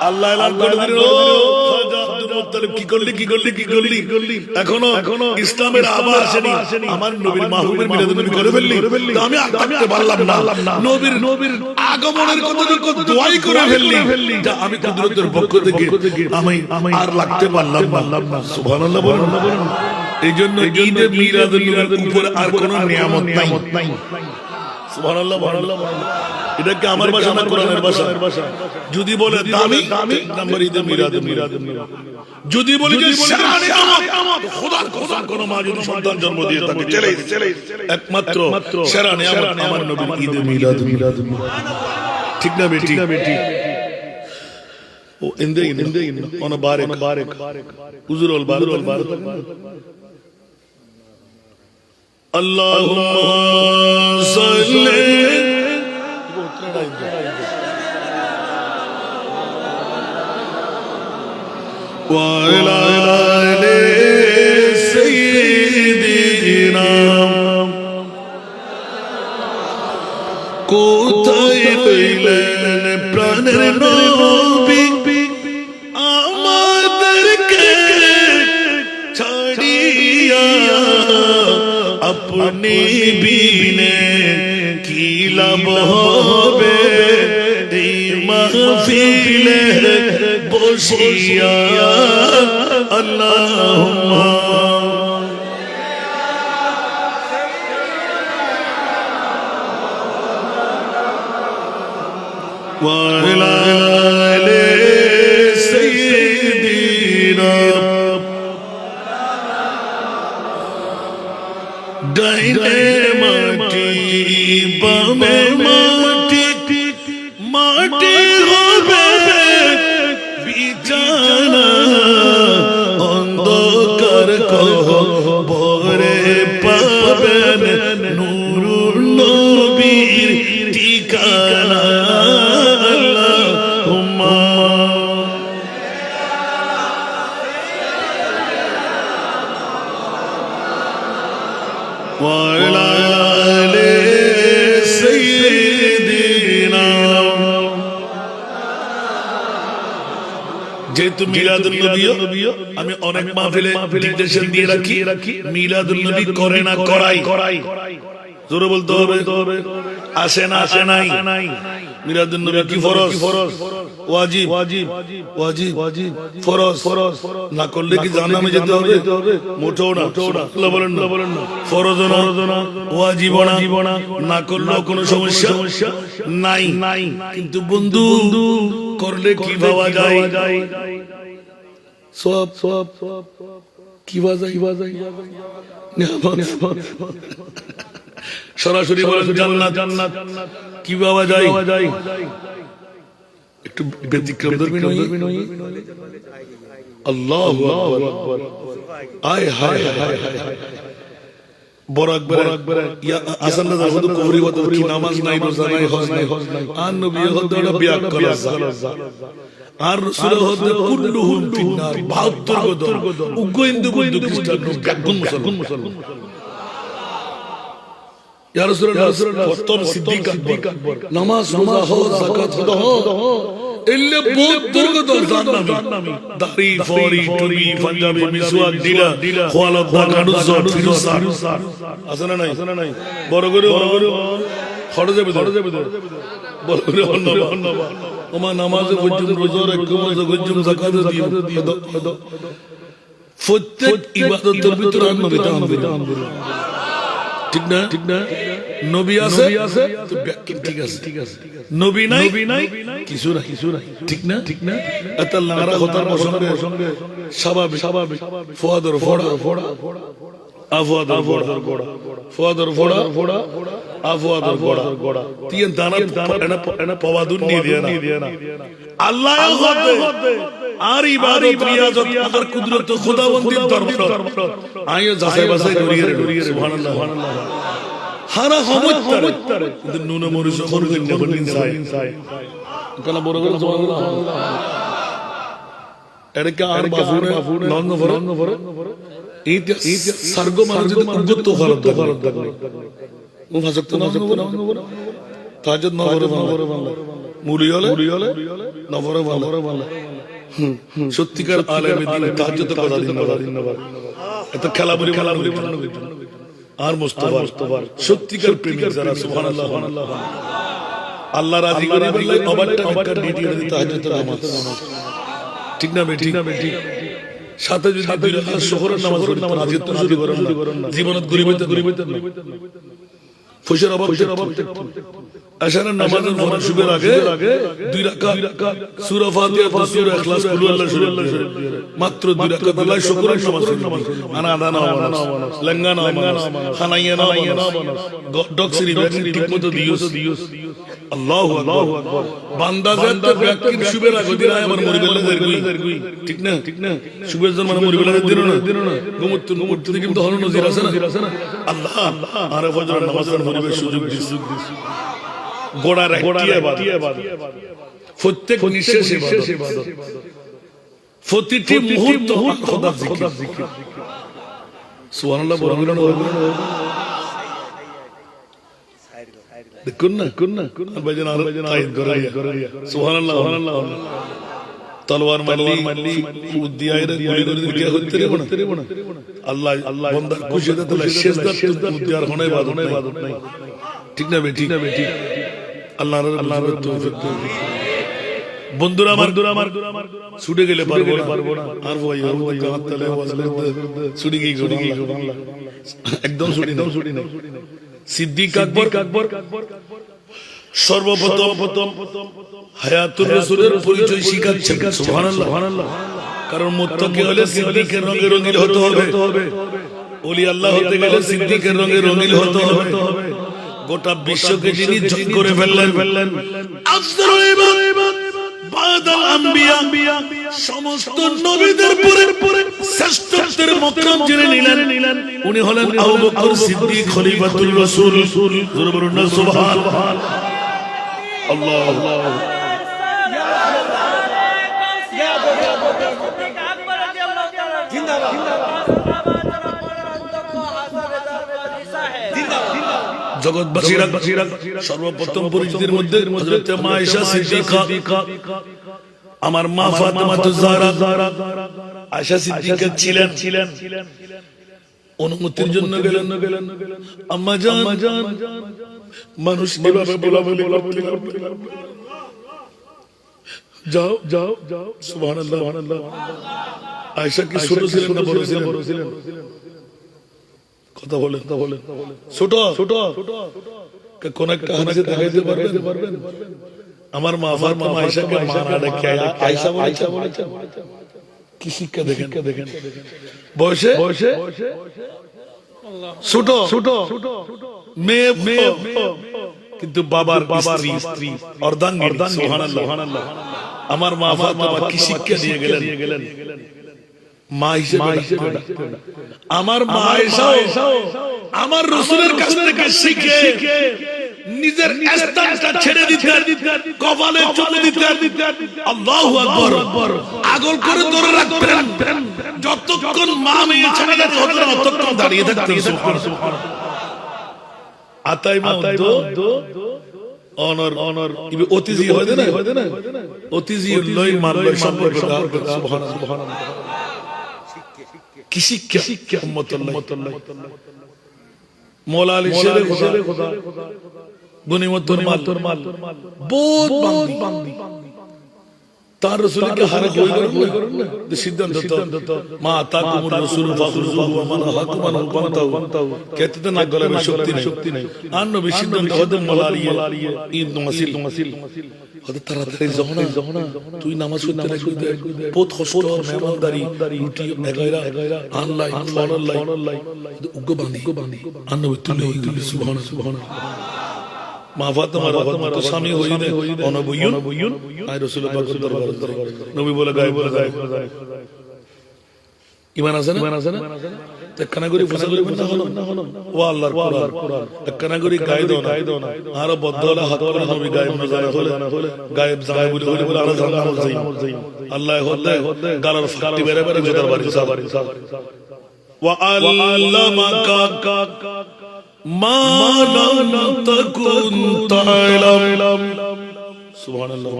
আল্লাহ এলান করে দিলেন ও খাজা আব্দুল মুত্তালিব কি করলি? এখনো ইসলামের আভা আসেনি, আমার নবীর মাহবুবের মিলাদ নবী করে ফেললি, তো আমি আর থাকতে পারলাম না, নবীর আগমনের কথা যখন দোয়াই করে ফেললি, তা আমি কুদরতের পক্ষ থেকে আমি আর লাগতে পারলাম না। সুবহানাল্লাহ বলুন। এইজন্য ঈদে মিলাদুন নবীর উপরে আর কোনো নিয়ামত নাই। সুবহানাল্লাহ। এটাকে আমার ভাষা না কোরআনের ভাষা। যদি বলে দামি নাম্বার ঈদে মিলাদুন নবী, যদি বলি যে সারা নিয়ামত, খোদার কসম কোন মা যদি সন্তান জন্ম দিয়ে থাকে চলে একমাত্র সারা নিয়ামত আমার নবীর ঈদে মিলাদুন নবী, ঠিক না বেটি? ও ইন্দে অন বারেক হুজুরুল বারেক আল্লাহুম্মা সাল্লি وعلى آل سيدنا কোথায় পেলেন প্রাণের নবী হবে এই মাহফিলে বসিয়া আল্লাহুম্মা ওয়া আলা আলি সাইয়্যিদিনা ডাইনে মাটি বামে মাটি মাটি হবে বিছানা অন্ধকার কবরে পাবেন নূরুল নবীর ঠিকানা আল্লাহুম্মা ওয়া আলা আলি সাইয়্যিদিনা যেহেতু মিলাদুন নবী আমি অনেক মাহফিলে নির্দেশন দিয়ে রাখি মিলাদুন নবী করে না করাই জোরে বলতে হবে আসে না নাই মিলাদুন নবী কি ফরজ ওয়াজিব ফরজ না করলে কি জাহান্নামে যেতে হবে মোটেও না আল্লাহ বলেন না ফরজ না ওয়াজিব না না করলেও কোনো সমস্যা নাই কিন্তু বন্ধু করলে কি পাওয়া যায় সব কি বাজাই সরাসরি বলেন জান্নাত কি পাওয়া যায় একটু ব্যতিক্রম ধর্মী নই আল্লাহু আকবার আয় হায় বড় আকবার ইয়া আসান না শুধু কবরি বত কি নামাজ নাই রোজা নাই হজ নাই আর নবী হদরা বিয়াক করা আর রাসূল হদ কুল্লুহুম ফিন্নার 72 গদ উগ্গইন্দু বন্ধু খ্রিস্টান গাগুন মুসলমান ইয়া রাসূলুল্লাহ ফতর সিদ্দিক আকবর নামাজ রোজা হজ যাকাত হো এলে 72 গদ জান্নামী দাড়ি ফরি টুপি পাঞ্জাবি মিসওয়াক দিলা খোয়ালত বাকানুজ ফিরুসা আসনা নাই বড় করে খড় যাবে বড় করে অন্নবা ওমা নামাজে পর্যন্ত রোজা রাখো রোজা গজ্জুম যাকাত দিও প্রত্যেক ইবাদতের ভিতর নবী দান ঠিক না নবী আছে তো ব্যাখ্যা ঠিক আছে নবী নাই কিছু না ঠিক না এত লারা হতার প্রসঙ্গে স্বাভাবিক ফুয়াদর ফোড়া আফওয়াদর ফোড়া আফওয়াদর ফোড়া তিন দানা এনা পওয়াদুন নিয়ে দিয়া না আল্লাহ হদে আর ইবাদত রিয়াজত আর কুদরত খোদাবন্দির দরবার আইও যাচাই বাছাই করিয়ে সুবহানাল্লাহ হারা হমত্তারে কিন্তু নুনে মরিচ করবেন না বলেন সাই কেন বড় করে সুবহানাল্লাহ এরকে আর বাফুনে নন ভরে এই সার্গ মানুষ যদি উদ্যত হরত ও ভাজক তো নন তাহাজ্জুদ নভরে বাংলা মুলি হলে নভরে বাংলা সত্যিকার আলেম দিন তাহাজ্জুদ কথা দিন না এত খেলাবুরি আর মুস্তাফা সত্যিকার প্রেমিক যারা সুবহানাল্লাহ আল্লাহ রাজি করে বললে ওভারটা একটা ডিটি তাহাজ্জুদের নামাজ ঠিক না বেটি সাথে যদি দুই রাকাত শোহরের নামাজ পড়ি তাহাজ্জুদ তো যদি করেন না জীবনত গরিবইতে না ফুশের অভাব আশারের নামাজের ফরজ শুবের আগে দুই রাকাত সূরা ফাতিহা সূরা ইখলাস কুল আল্লাহ শরীফ মাত্র দুই রাকাত আল্লাহ শুকরের নামাজ আনা আদানা লঙ্গানা খানাইয়ানা ডক্সরি ব্যাকিং ঠিকমতো দিওস আল্লাহু আকবার বান্দা জানতে ব্যাকিং শুবের আগে দিন আমার মরিবেলা দেরগুই ঠিক না শুবের জন্য মানে মরিবেলা দিন না গুমুত কিন্তু হলো নজির আছে না আল্লাহ আর ফজর নামাজের মরিবের সুযোগ দিস গোড়া রাখিয়া বাদ প্রত্যেক নিঃশ্বাসে ইবাদত প্রতিটি মুহূর্ত খোদার জিকির সুবহানাল্লাহ বলবেন দেখুন না ভাইজান আর তাইদ করে সুবহানাল্লাহ তলোয়ার মারলি উদ্দিয়ায়রে গুলি করে দিকে হতে রে না আল্লাহ বান্দা খুশি হতে তাহলে শেষ দাঁত উদ্দিয়ার হনে ইবাদত নাই ঠিক না বেটি আল্লাহর তৌফিক। বন্ধুরা আমার ছুটে গেলে পারবো না আর ভাই কাঁধ তলে আওয়াজ করতে ছুটে গিয়ে একদম ছুটি না। সিদ্দিক আকবর সর্বপ্রথম হায়াতুর রাসূলের পরিচয় শিখাচ্ছেন। সুবহানাল্লাহ। কারণ মুত্তাকি হলে সিদ্দিকের রঙে রঙিন হতে হবে, ওলি আল্লাহ হতে গেলে সিদ্দিকের রঙে রঙিন হতে হবে। গোটা বিশ্বকে যিনি জয় করে ফেললেন, আফজালুল ইবাদ বাদাল আম্বিয়া, সমস্ত নবীদের পরে শ্রেষ্ঠত্বের মাকাম যিনি নিলেন, উনি হলেন আবু বকর সিদ্দিক খলিফাতুর রাসূল। জোরে বলুন না সুবহানাল্লাহ। আল্লাহ জগৎবাসীরা সর্বপ্রথম পরিচিতির মধ্যে হযরত মা আয়েশা সিদ্দিকা, আমার মা ফাতেমাতুজ জাহরা আয়েশা সিদ্দিকা ছিলেন। অনুমতির জন্য গেলেন, আম্মা জান মানুষ এভাবে বলাবলি করতে, যাও সুবহানাল্লাহ। আয়েশা কি ছোট ছিলেন না বড় ছিলেন? কথা বলেন ছোট কোন একটা হাদিসে দেখাইতে পারবেন? আমার মা আয়েশাকে মা না ডেকে আয়েশা বলেছেন। কি শিক্ষা দেখেন। বয়সে ছোট মেয়ে, কিন্তু বাবার স্ত্রী অর্ধাঙ্গিনী। সুবহানাল্লাহ। আমার মা ফাতেমা কি শিক্ষা দিয়ে গেলেন মা হিসেবে। আমার মা আয়েশা আমার রাসূলের কাছ থেকে শিখে নিজের স্থানটা ছেড়ে দিতেন, কপালে চুমু দিতেন, আল্লাহু আকবার আগল করে ধরে রাখতেন। যতক্ষণ মা মেয়ে ছেড়ে যেতে হতো না ততক্ষণ দাঁড়িয়ে থাকতেন। সুবহানাল্লাহ। আতাই দো অনর ইবে অতিজি হয় না, অতিজি লই মানলই সম্পর্কটা। সুবহানাল্লাহ। কি শিক্ষা উম্মতুল্লাহ। মওলা আলী শেরে খোদা গনিমতুল মাল বহুত বান্দি তার রাসূলকে হারে বই করেন না, সিদ্ধান্ত তো মা তাকুমুর রাসূল ফাখুযুহু ওয়া মান হাকুম আনহু ফান্তাহু, কেতে না গলার শক্তি নাই। আর নবী সিদ্ধান্ত হতে মওলা আলী ঈদ মাসিল হতে তাড়াতাড়ি যহনা তুই নামাজ পড়তে লাগবি, বহুত কষ্ট মেহমানদারি রুটি এগাইরা আনলাই ফললাই উগ্গ বান্দি আর নবী তুই সুবহানাল্লাহ। মা ফাতেমা তো স্বামী হইনে অনবয়ুন আই রাসূলুল্লাহ পাকের দরবারে নবী বলে গায়েব ইমান আছে না একখানা করে ফসল না হলো ও আল্লাহর কোরআন একখানা করে গায়ে দাও না আর বদলা হাত করে নবী গায়েব না জানা হলে গায়েব জানা বলে আর জানা যাই আল্লাহ হলে গালার ফাটি বেরে দরবারে সাব ওয়া আল্লামাকা মা লাম তাকুন তা'লাম। সুবহানাল্লাহ।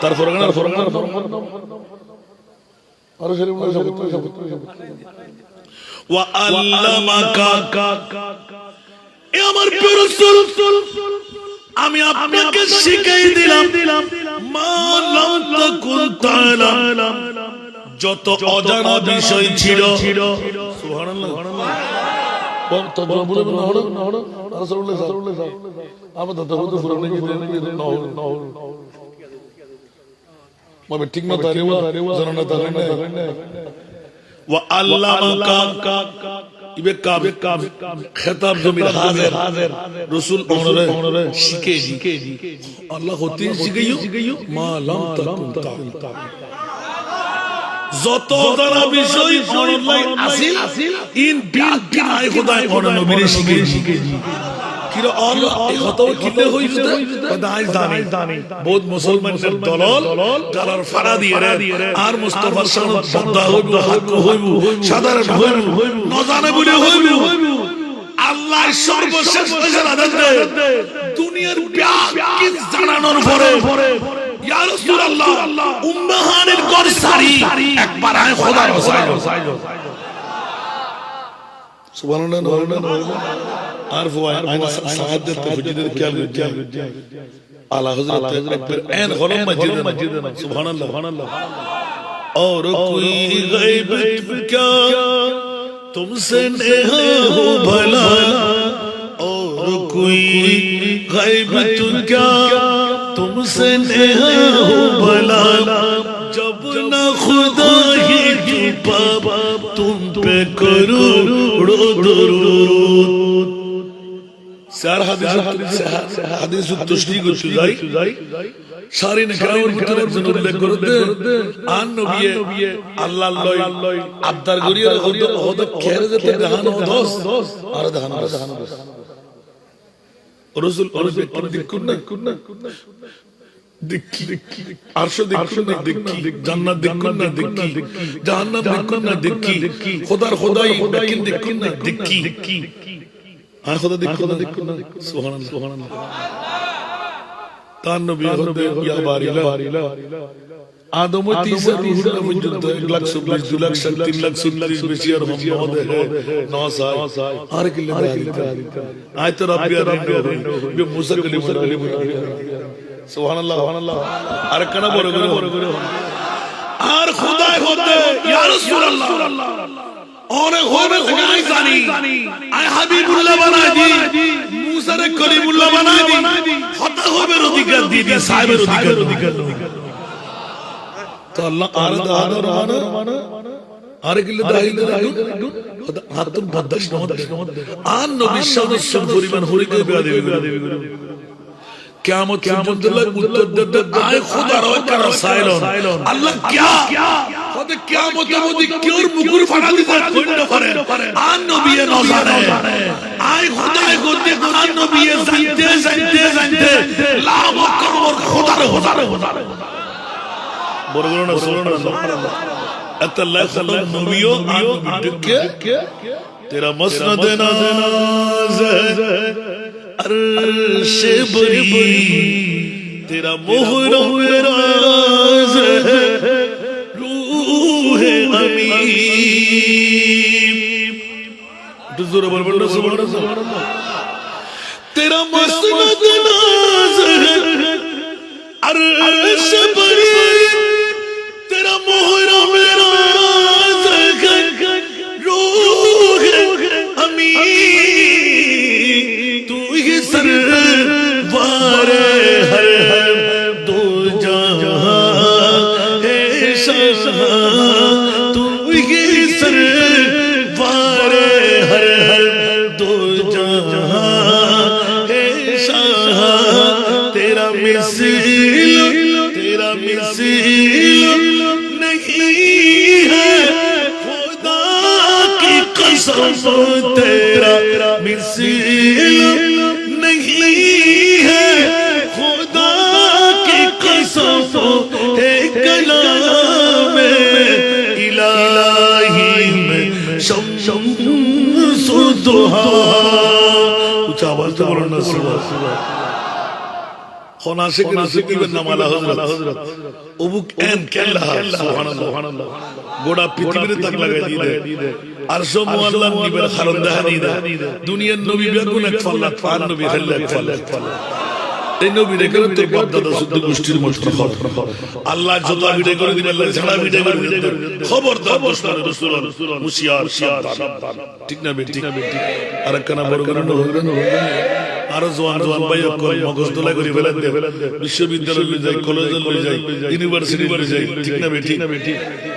তার ফরমান আর শরীফ ওয়া আল্লামাকা, এ আমার প্রিয় রাসূল আমি আপনাকে শিখিয়ে দিলাম মা লাম তাকুন তা'লাম, যত অজানা বিষয় ছিল। সুবহানাল্লাহ। ঠিক না খেতাব জমির হাজির রাসূল ওনারে শিখে আল্লাহ হতে শিখাইও মা লাম তাকুন তা'লাম, যত জানা বিষয় অনলাইন আসিল ইন বিলটি নাই খোদাই ওনা নবীর শিখে কিরা আল্লাহ এই কথা কিলে হইছে খোদাই জানি বহুত মুসলমানদের দলল গালার ফাড়া দিয়ে আর মুস্তাফার সামনে বন্ধা হইব হক হইব সাধারণ হইব না জানে বলে হইব। আল্লাহ সর্বশেষ ফয়সালা দেন দুনিয়ার ব্যাপী জানানোর পরে ইয়া রাসূলুল্লাহ উম্মাহানির ঘর সারি একবার আয় খোদার হোসাইন। সুবহানাল্লাহ। عارف هو أين سعادة تفجد الكلام على حضرت أين غلام مجدنا سبحان الله और कोई गैब क्या तुमसे नेहा हो भला और कोई गैब क्या तुमसे नेहा हो भला जब ना खुदा ही छुपा तुम पे करोड़ों दुरूद सार হাদিস তশরিহ করতে যাই সারি নেকরামের ভিতরে একজন উল্লেখ করতে আন নবী আল্লাহ লয় আবদার করিয়ে হদ খেরে যেতে দেখানো দোস আর দেখানো রাসূল দেখুন না দেখি আরশ দেখুন না দেখি জান্নাত দেখুন না দেখি জাহান্নাম দেখুন না দেখি খোদাই দেখুন না দেখি আর খোদা দেখুন না সুবহানাল্লাহ তার নবী হতে ইয়া বারিলা আদম তিসা রুহুল পর্যন্ত 120 2 লাখ 3 লাখ 40 বেশি আর মোহাম্মদ হে 9 সাল আর কিলে আয় তো রব্বি আর বে মুসা কলিমুল্লাহ সুবহানাল্লাহ আর কানা বড় করে আর খোদাই হতে ইয়া রাসূলুল্লাহ और होने खुदाई जानी आय हबीबुल्लाह बना दी मूसा रे कलीमुल्लाह बना दी खता होबे अधिकार दी साहिबेर अधिकार तो अल्लाह आरद आदर माना आरे किले दाहिल खता हातम बदश नमत आन नबी सल्लल्लाहु পরিমাণ হরিকে বেয়া দেবে কিয়ামত পর্যন্ত উত্তর দেবে আয় খোদার ওয়াকার সাইলন আল্লাহ क्या খোদা কিয়ামতের মধ্যে কিওর মুকুর ফাটা দিতে কইতে পারে আন নবী ন জানে আয় খোদায় করতে আন নবী জানতে লাভ কর খোদার বড় না সুবহানাল্লাহ আল্লাহ সাল্লাল্লাহু নবীও আন নবী কে তেরা মসনদ নাজ अर्श बरी तेरा मोहरम राज रूह अमीन जोर बोल सुबहानल्लाह तेरा मसनद नाज अर्श बरी तेरा मोहरम राज रूह अमीन सरवारे हर दो जहां है शाह तू ही सरवारे हर दो जहां है शाह तेरा मिसल नहीं है खुदा की कसम तेरा मिसल नहीं है खुदा की कसम है कलाम इलाही में शम्स दुहा कुछ आवाज तो बोलो ना सुबह खनासे के रसूल के नाम आला हजरत अबू एन केल्ला सुबहानल्लाह গোটা পৃথিবীতে তাক লাগাই দিয়ে আরশ মুআল্লাহ নিবের খারন্দাহানি দা দুনিয়ার নবী বেগুন এক ফাল্লা পান নবী হেল্লা এক ফাল্লা এই নবী রে করে তোর বাপ দাদা শুদ্ধ গোষ্ঠীর মতো আল্লাহ যত ভিডিও করে দিবেন আল্লাহ ছাড়া ভিডিও করে দিবেন খবরদার দোস্তার রাসূল মুশিয়ার সাবধান ঠিক না বেটি আর কানা বড় করে না আর জওয়ান ভাই কল মগজ দোলা করে ফেলেন দে বিশ্ববিদ্যালয় লই যাই কলেজ লই যাই ইউনিভার্সিটি লই যাই ঠিক না বেটি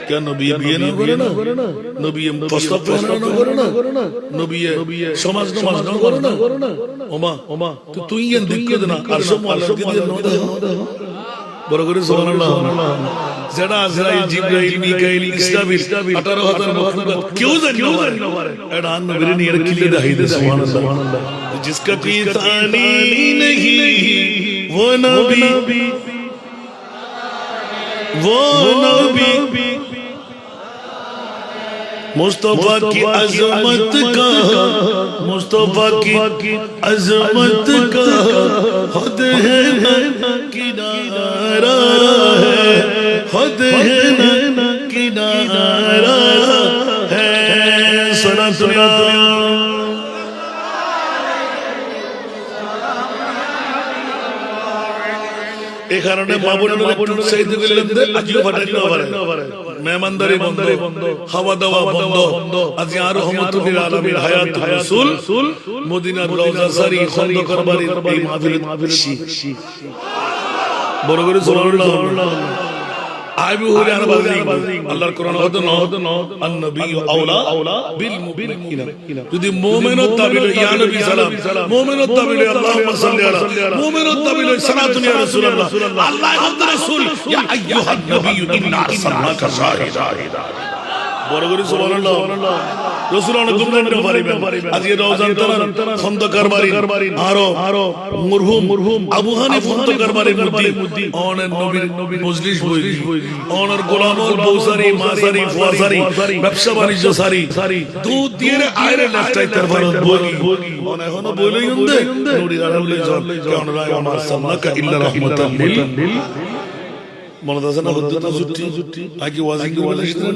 কেন নবী বিয়ে না করে না নবী প্রস্তাব না করে না নবী সমাজ নামাজ না করে না ওমা তুই এন দেখে না আর সব আল্লাহ দিয়ে না বড় করে সুবহানাল্লাহ যেটা আজরাইল জিবরাইল মিকাইল ইসরাফিল 18000 মখলুকাত কেউ জানে না এটা নবীর নিয়ে কিলে দেখাই দে সুবহানাল্লাহ जिसका कोई तानी नहीं वो नबी मुस्तफा की अजमत का मुस्तफा की अजमत का हद है ना किनारा है हद है ना किनारा है सना दुनिया কারণে মা বোনেরা একটু উৎসাহিত করলাম যে আজিও ফাটাই না পারে মেহমানদারি বন্ধ খাওয়া দাওয়া বন্ধ আজ আর রহমাতুল আলামিন হায়াত রাসূল মদিনার রওজা সারি খন্দকার বাড়ির এই মাহফিল বড় করে সুবহানাল্লাহ আইবু হুরায়রা বাজি আল্লাহর কোরআন হতো না আন-নবী আওলা বিল মুমিনিনা যদি মুমিনত তাবিল ইয়া নবী সালাম মুমিনত তাবিল আল্লাহুম্মা সাল্লি আলা মুমিনত তাবিল সালাতুন ইয়া রাসূলুল্লাহ আল্লাহ হযরত রাসূল ইয়া আইয়ুহান নবী ইন্না আরসালনাকা শাহিদা বড় করে সুবহানাল্লাহ রাসূল আনকুম জানতে পারিবেন আজকে রওজান তারা খন্দকার বাড়ি আরো মরহুম আবু হানিফ খন্দকার বাড়ির মধ্যে অনেক নবীর মজলিস বই অনার গোলামল বৌসারি মাসারি ফুয়াসারি ব্যবসা বাণিজ্য সারি দুধ দিয়ে আইরে লেফটাই তার ভারত বই মনে হলো বলেই উন্দে নবীর আলাইহি সাল্লাম কারণ আমার সাল্লাকা ইল্লা রাহমাতাল লিল মনে আছে না হদ্দত জুটি আগে ওয়াজিং করে বলেছিলেন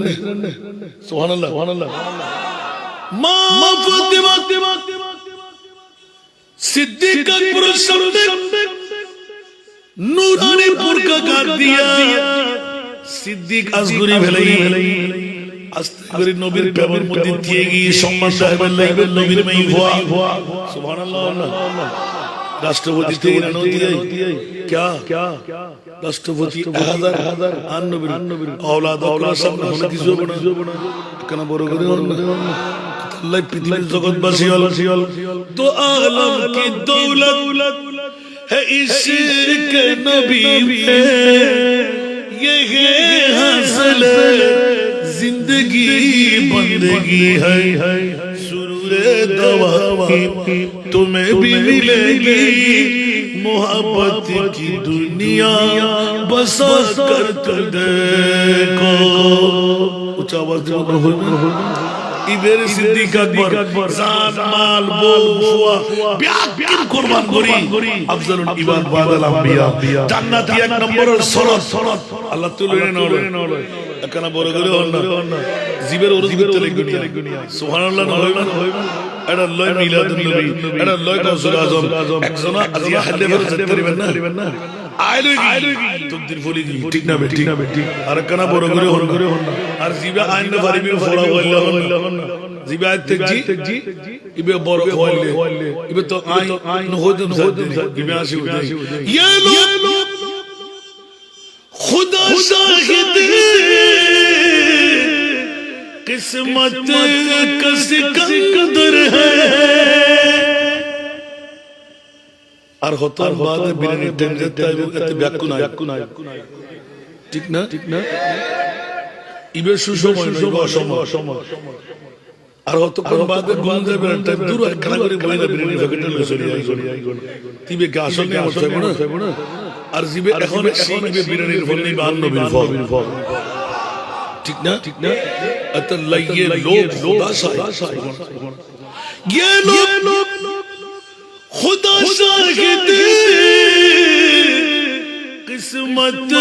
সুবহানাল্লাহ মা ফাতিমা সিদ্দিক আকবর সামনে নূরানি বুরকা গাদ দিয়া সিদ্দিক আসগরি ভেলাই আস্তে করে নবীর পেবার মধ্যে দিয়ে গিয়ে সম্মান সাহেবের লাইবে নবীর মেই ভোয়া সুবহানাল্লাহ রাষ্ট্রপতি থেকে নদিয়াই क्या রাষ্ট্রপতি হাজার আর নবীর اولاد সামনে হলো কিছু বনা কেন বড় করে আল্লাহ পৃথিবীর জগৎবাসী হল তো আলম কি দৌলত है इश्क नबी में ये है हासिल जिंदगी बंदगी है सुरूरे दवाई तुम्हें भी मिलेगी मोहब्बत की दुनिया बसा कर देखो ऊंचा आवाज ইবের সিদ্দিক আকবর জান মাল বউ ফুয়া বিয়াকিন কুরবান করি আফজালুল ইবাদ বাদাল আম্বিয়া জান্নাতি এক নম্বরের সরত আল্লাহ তুলে নলে একনা বড় করে হন জিবের ওরজ করতে লাগনিয়া সুবহানাল্লাহ হইবা এটা লয় মিলাদুন নবী এটা লয় কাউসুল আজম একজনা আজিয়া হালে ফের যেতে পারবেন না আইলো তকদির ফলি ঠিক না বেটি আর একনা বড় করে হন আর জিবা আইন ফারিবি ফলা হইলা জিবা তেজি ইবে বড় হইলে ইবে তো আই নহদম ইবে আসি ইয়া লোক खुदा शाहिद किस्मत का सिकंदर है আর হতার বাদে বিরিয়ানি টেন যেতে এত ব্যাকু নাই ঠিক না ইবে সুসময় অসময় আর হতক্ষণ বাদে গঞ্জে বেরটা দূর খেলা করে বইলা বিরিয়ানি প্যাকেটে লই চলে আই তিবে কে আসলে হচ্ছে না আর জিবে এখন ইবে বিরিয়ানির ফল নেই বান নবীর ফল ঠিক না এত লাইয়ে লোক খুদা শাহিদ ये लोग खुदा शाहिद किस्मत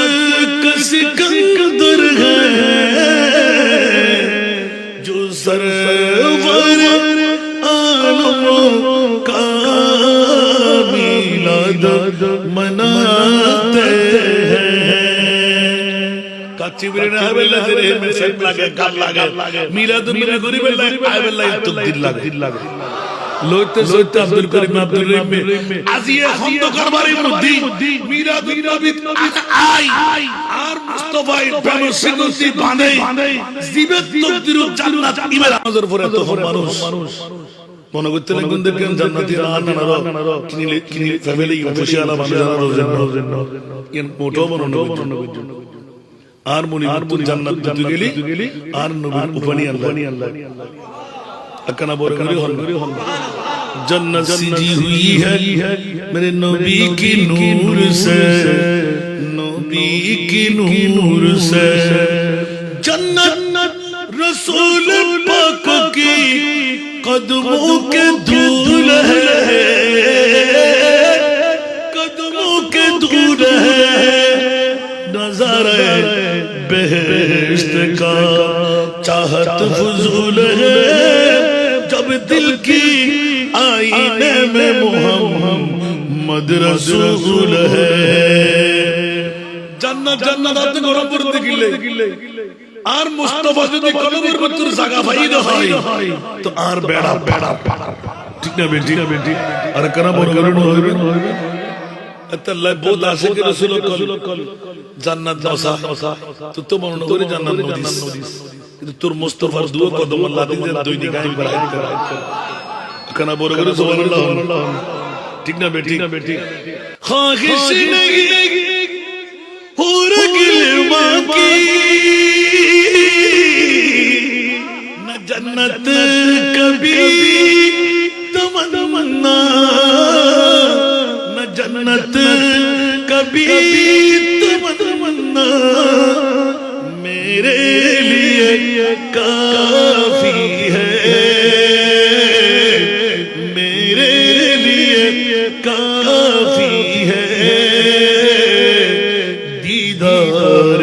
का सिकंदर है जो सरवर आलम का मिलाद मनाते हैं কাচ্চি বিরিয়ানি হবে লাজরে মেসেজ লাগে কাল লাগে মিলাদ নবী গরিবের লাগে আইবে লাগে তকদির লাগে লইতে আব্দুল করিম আব্দুল রহিম আজিয়ে খন্দকার বাড়ির মধ্যে মিলাদ নবী আই আর মুস্তাফা ইবনে সিগতি বাঁধে জিবে তকদির জান্নাত ইমাম নজর পরে তো মানুষ মনে করতে লাগবেন দেখেন জান্নাতি রান্নার কিনি ফ্যামিলি খুশি আলা মানুষ জন্য ইন মোটো বননো আর মুনি জান্নাত দিতে গেলি আর নবীর উপনি আল্লাহ अकना बोल हन जन्नत सजी हुई है मेरे नबी की नूर से जन्नत रसूल पाक की कदमों के धूल है नज़ारे बेहेश्त का चाहत फजूल है जब दिल की आईने में मोहम्मद रसूल है জান্নাত জান্নাত আপনি গরম করতে গিলে আর মুস্তাফা যদি কলমের ভিতর জায়গা পাইতে হয় তো আর বেড়া বেড়া ঠিক না বেটি আর কেন বড় কারণ হবে আল্লাহ বহুত আছে কি রাসূল কল জান্নাত নসা তো মনে করে জান্নাত নদিস কিন্তু তোর মুস্তাফার দুয়া কদম আল্লাহ দিন দুই দিকে আইন বাড়াই কেন বড় করে সুবহানাল্লাহ ঠিক না বেটি খাহিশ নেই হুর গিলমা কি না জন্নত কবি তমন্না না জন্নত কবি তমন্না मेरे लिए काफी है मेरे लिए काफी है दीदार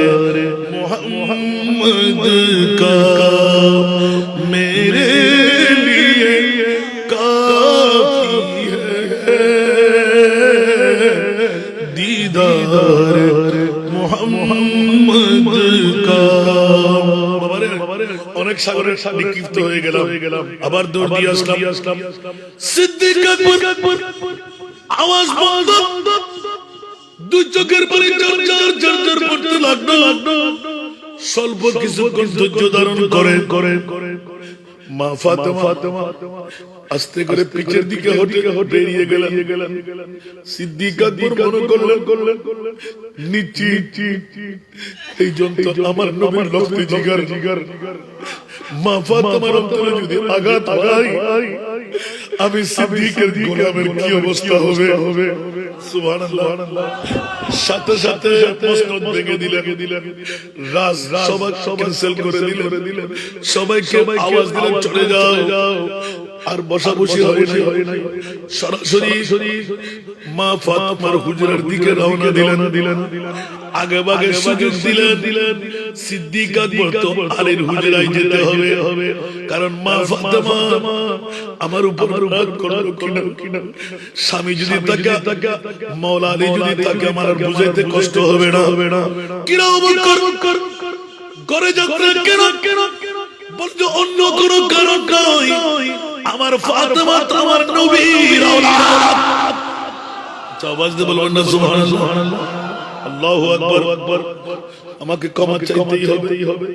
मोहम्मद का मेरे लिए काफी है दीदार मोहम्मद का অনেক সাগরের নিক্ষিপ্ত হয়ে গেলাম আবার দৌড় দিয়ে আসলাম সিদ্দিক আকবর আওয়াজ বন্ধ দুই চোখের পানি ঝরঝর পড়তে লাগলো স্বল্প কিছুক্ষণ ধৈর্য ধারণ করে মা ফাতেমা আস্তে করে পিছের দিকে বেরিয়ে গেলেন সিদ্দিক আকবর মনে করলেন নিচি এই জন্য আমার নবীর লক্ষ্মী জিগার মা ফাতেমার অন্তরে যদি আঘাত হয় আমি সিদ্দিকের গোলামের কি অবস্থা হবে সুবহানাল্লাহ সাথে সাথে মসনদ ভেঙে দিলেন রাজ সবাই ক্যান্সেল করে দিলেন সবাইকে আওয়াজ দিলেন চলে যাও আর বসাবসি হয় নাই সরাসরি মা ফাতেমার হুজরার দিকে রওনা দিলেন আগে ভাগে সুযোগ দিলেন সিদ্দিক আকবর তো আলীর হুজরায় যেতে হবে কারণ মা ফাতেমা আমার উপর রাগ করলো কিনা স্বামী যদি তাকে মাওলা আলী যদি তাকে আমার বুঝাইতে কষ্ট হবে না কিরা কর করে যাত্রা কেন বলছো অন্য কোনো কারণ নয় আমার ফাতেমা তো আমার নবীর আওলাদ আওয়াজ দিয়ে বলবেন না সুবহানাল্লাহ আল্লাহু আকবার আমাকে ক্ষমা চাইতেই হবে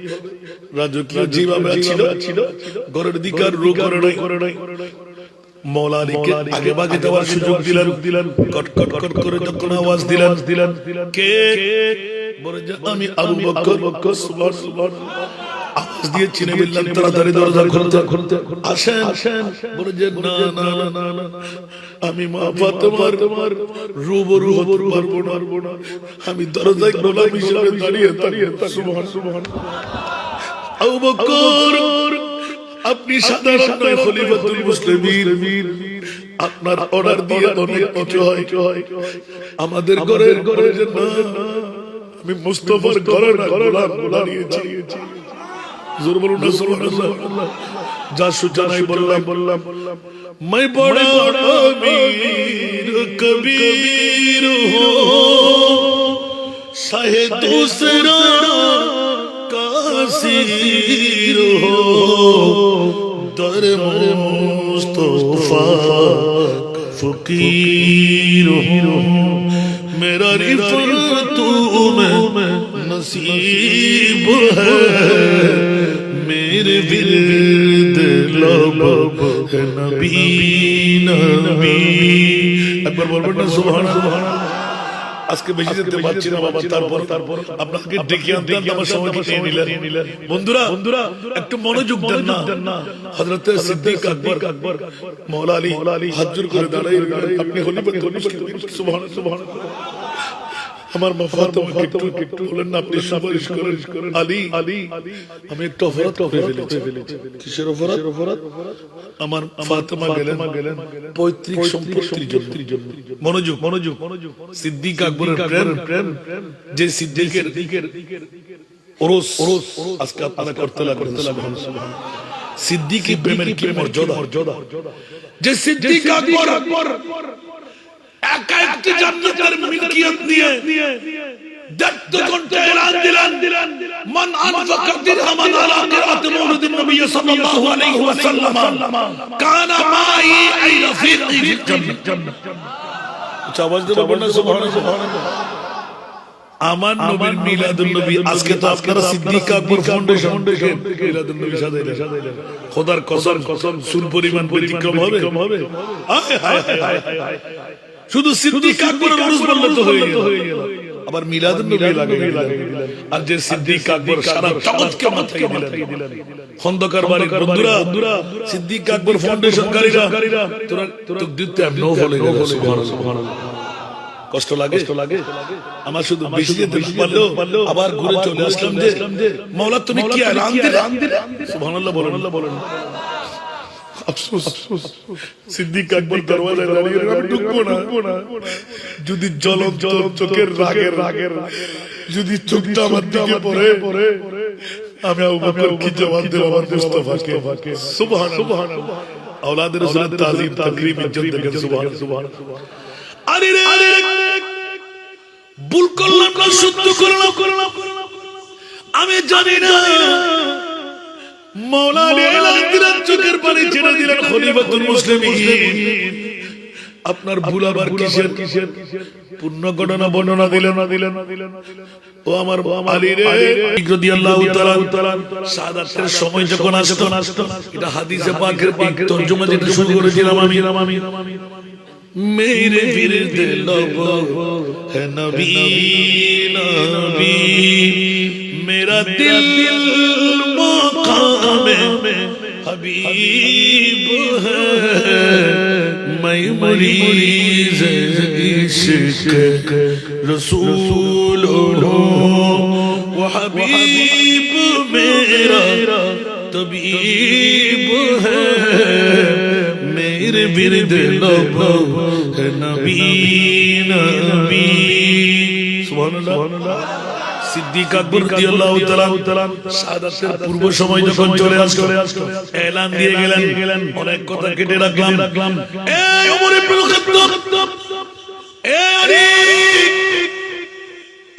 রাজকীয় যেভাবে ছিল ঘরের দিকে আর রু করে নাই মওলা আলীকে আগে ভাগে যাওয়ার সুযোগ দিলেন কট করে যখন আওয়াজ দিলেন কে বলে যে আমি আবু বকর সুবহানাল্লাহ আওয়াজ দিয়ে চিনে বললেন তাড়াতাড়ি দরজা খুলতে আসেন বলে যে না আমি মা ফাতেমার রূবরু পারবো না আমি দরজায় গোলাম হিসেবে দাঁড়িয়ে সুবহানাল্লাহ আবু বকর আপনি সাধারণ নয় খলিফাতুল মুসলিমিন আপনার অর্ডার দিয়ে অনেক কিছু হয় আমাদের ঘরের যে না আমি মুস্তাফার ঘরের গোলাম দাঁড়িয়েছি জোর বলুন না সুবহানাল্লাহ যা সূচনাই বললাম मैं बड़ा अमीर कबीर हो शाहे दूसरा कासीर हो दर मुस्तफा फकीर हो मेरा रिफत में नसीब है मेरे विरद लब है नबी একবার বলবেন না সুবহানাল্লাহ আজকে বেশি যেতে পারছি না বাবা তারপর আপনাকে ডেকে আনতে আমার সময় নিয়ে নিলেন বন্ধুরা একটু মনোযোগ দেন না হযরত সিদ্দিক আকবর মাওলা আলী হাজর করে দাঁড়ায় আপনি খলিফাতুল মুসলিমিন সুবহানাল্লাহ আমার মা ফাতেমা একটু বলেন না আপনি সুপারিশ করেন আলী আমি একটু অপরাধ করে ফেলেছি কিসের অপরাধ আমার ফাতেমা গেলেন পৈতৃক সম্পত্তির জন্য মনোযোগ সিদ্দিক আকবরের প্রেম যে সিদ্দিকের ওরস আজকে আপনারা করতে লাগবেন সুবহানাল্লাহ সিদ্দিকী প্রেমের কি মর্যাদা যে সিদ্দিক আকবর একা একটি জান্নাতের মিলকিয়ত নিয়ে দেখতে কোনটা এলান দিলেন মান আনফাকা দিরহামান আলা কিরাআতি মাউলিদিন নবী সাল্লাল্লাহু আলাইহি ওয়াসাল্লাম কানা মাই আই রাফিকি ফিল জান্নাহ। আচ্ছা আওয়াজ দিয়ে বলবেন না সুবহানাল্লাহ। আমার নবীর মিলাদুন নবী আজকে তো আপনারা সিদ্দিক আকবর ফাউন্ডেশন মিলাদুন নবী সাজাইলেন, খোদার কসম সুর পরিমাণ ব্যতিক্রম হবে। হায় হায় হায় হায়, শুধু সিদ্দিক আকবরের উরুস বললে তো হয়ে গেল, আবার মিলাদুন নবী লাগিয়ে আর যে সিদ্দিক আকবর সারা জগৎকে মাথায় দিলেন। খন্দকার বাড়ির বন্ধুরা, সিদ্দিক আকবর ফাউন্ডেশনকারীরা তোরা দিতে এমনও বলে গেল সুবহানাল্লাহ। কষ্ট লাগে আমার, শুধু বেশি যেতে পারলো আবার ঘুরে চলে আসলাম যে মাওলা তুমি কি এলান দিলে। সুবহানাল্লাহ বলেন। আফসোস সিদ্দিক আকবর দরওয়াজায় দাঁড়িয়ে আমি ঢুকবো না, যদি জ্বলন্ত চোখের রাগের যদি চোখটা আমার দিকে পড়ে আমি আবু বকর কি জবাব দেব আমার মুস্তাফাকে। সুবহানাল্লাহ। আওলাদের রাসূল তাজিম তাকরীম ইজ্জত দেখেন সুবহানাল্লাহ। আরে রে ভুল করলাম না, সত্য করলাম আমি জানি না। মাওলা এলান দিলেন, চোখের পানি ছেড়ে দিলেন খলিফাতুল মুসলিমিন। আপনার ভুল আবার কিসের? পূর্ণ ঘটনা বর্ণনা দিলেন। ও আমার আলী রে রাদিয়াল্লাহু তাআলা শাহাদাতের সময় যখন আসতো, এটা হাদিসে পাকের তরজমা যেটা শুরু করেছিলাম আমি, मेरे विरद लब है नबी नबी, मेरा दिल मकाम हबीब है, मैं मरीज़ इश्क रसूल हूँ, वो हबीब मेरा तबीब है, मेरे विरद लब है नबी नबी। सुबहानाल्लाह। সিদ্দিক আকবর রাদিয়াল্লাহু তাআলা শাহাদাতের পূর্ব সময় যখন চলে আসলো, এলান দিয়ে গেলেন, অনেক কথা কেটে রাখলাম। এই ওমর ইবনে খাত্তাব, এই আলী,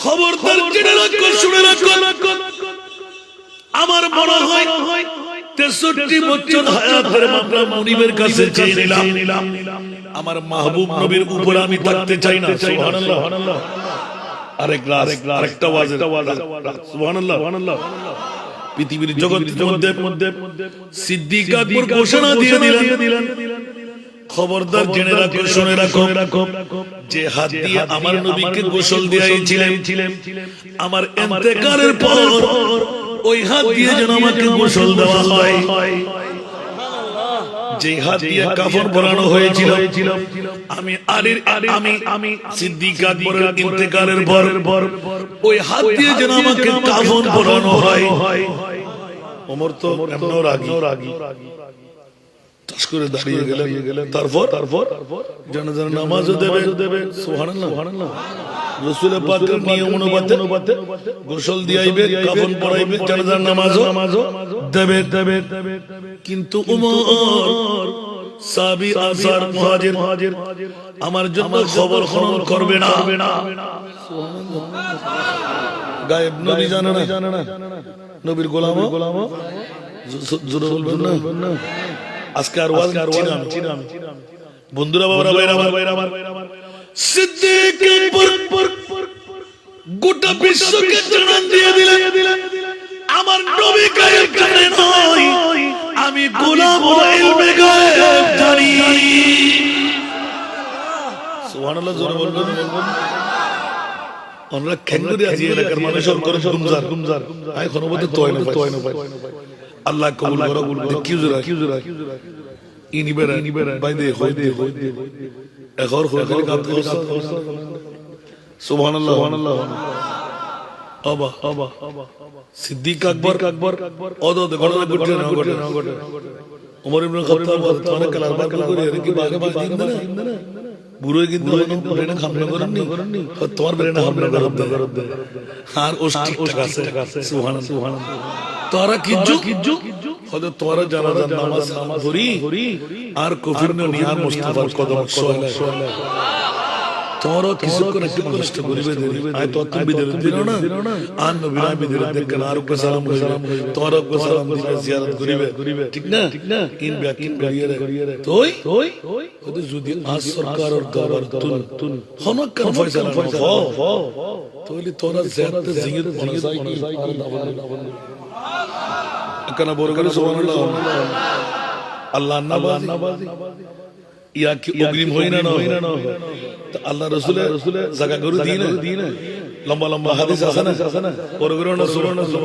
খবরদার জেনে রাখো, শুনে রাখো, আমার মনে হয় 63 বছর হায়াতের মামলা মুনিবের কাছে চেয়ে নিলাম, আমার মাহবুব নবীর উপর আমি থাকতে চাই না। সুবহানাল্লাহ। আরেকটা ওয়াজ সুবহানাল্লাহ। পৃথিবীর জগতের মধ্যে সিদ্দিক আকবর ঘোষণা দিয়ে দিলেন, খবরদার জেনে রাখো, শুনে রাখো, যে হাত দিয়ে আমার নবীকে গোসল দিয়েছিলেন আমার ইন্তেকালের পর, ওই হাত দিয়ে যেন আমাকে গোসল দেওয়া হয়। যে হাত দিয়ে কাফন পরানো হয়েছিল, আমি সিদ্দিক আকবরের ইন্তেকালের পর ওই হাত দিয়ে যেন আমাকে কাফন পরানো হয়। ওমর তো এমন রাগী টাস করে দাঁড়িয়ে গেলেন। তারপর জানাজার নামাজও দেবে। সুবহানাল্লাহ। রাসূল পাকের নিয়ম অনুপাতে গোসল দিয়াইবে, কাফন পরাইবে, জানাজার নামাজও দেবে। কিন্তু ওমর সাহাবী আনসার মুহাজির আমার জন্য খবর খনন করবে না। গায়েব নবী জানে না, নবীর গোলাম জোরে বলবেন না। আজকে আর ওয়াজ চিনাম বন্ধুরা, বাবারা, ভাইরা আমার, সিদ্দিক আকবর গোটা বিশ্বকে জানান দিয়ে দিলেন আমার নবী গায়েব জানে নয়, আমি গোলাম ইলমে গায়েব জানি। সুবহানাল্লাহ। জোরে বলবেন। আমরা কেঙ্গুরি আজি এলাকার মানুষ করে গুমজার আই খনবতে তোয় না পায়। আল্লাহ কবুল করো। কি জোরা ইনি বেরা বাইদে হই দে এখর হই কাত। সুবহানাল্লাহ। আবা সিদ্দিক আকবর অদদ ঘটনা ঘটে না ওমর ইবনে খাত্তাব অনেক কালার করে কি বাগে দিন না বুড়ো কিন্তু ব্রেনে হামলা করেননি, তোমার ব্রেনে হামলা করবে আর ওস ঠিকঠাক আছে। সুবহানাল্লাহ। তোরা কিজ্জু হয়তো তোরা জানাজার নামাজ ধরি আর কফির নিয়ার মুস্তাফার কদম সোলা তোমরা কিছুক্ষণ একটু কষ্ট করিবে আয় তো তুমি বিদের দিন না আন নবী রায় বিদের দেখেন আর উপর সালাম তোমরা উপর সালাম দিবে জিয়ারত করিবে ঠিক না ইন ব্যাকিন করিয়ে তোই ওদের যদি আজ সরকার আর গভর্নর তুন হনক কান ফয়সালা তোলি তোরা জিয়ারতে জিগির পনাসাই কি কেন বড় করে সুবহানাল্লাহ আল্লাহ নাবাজি ইয়া কি অগ্রিম হই না তো আল্লাহ রাসূলের জায়গা গরু দিন লম্বা লম্বা হাদিস আছে না বড় করে না সুবহানাল্লাহ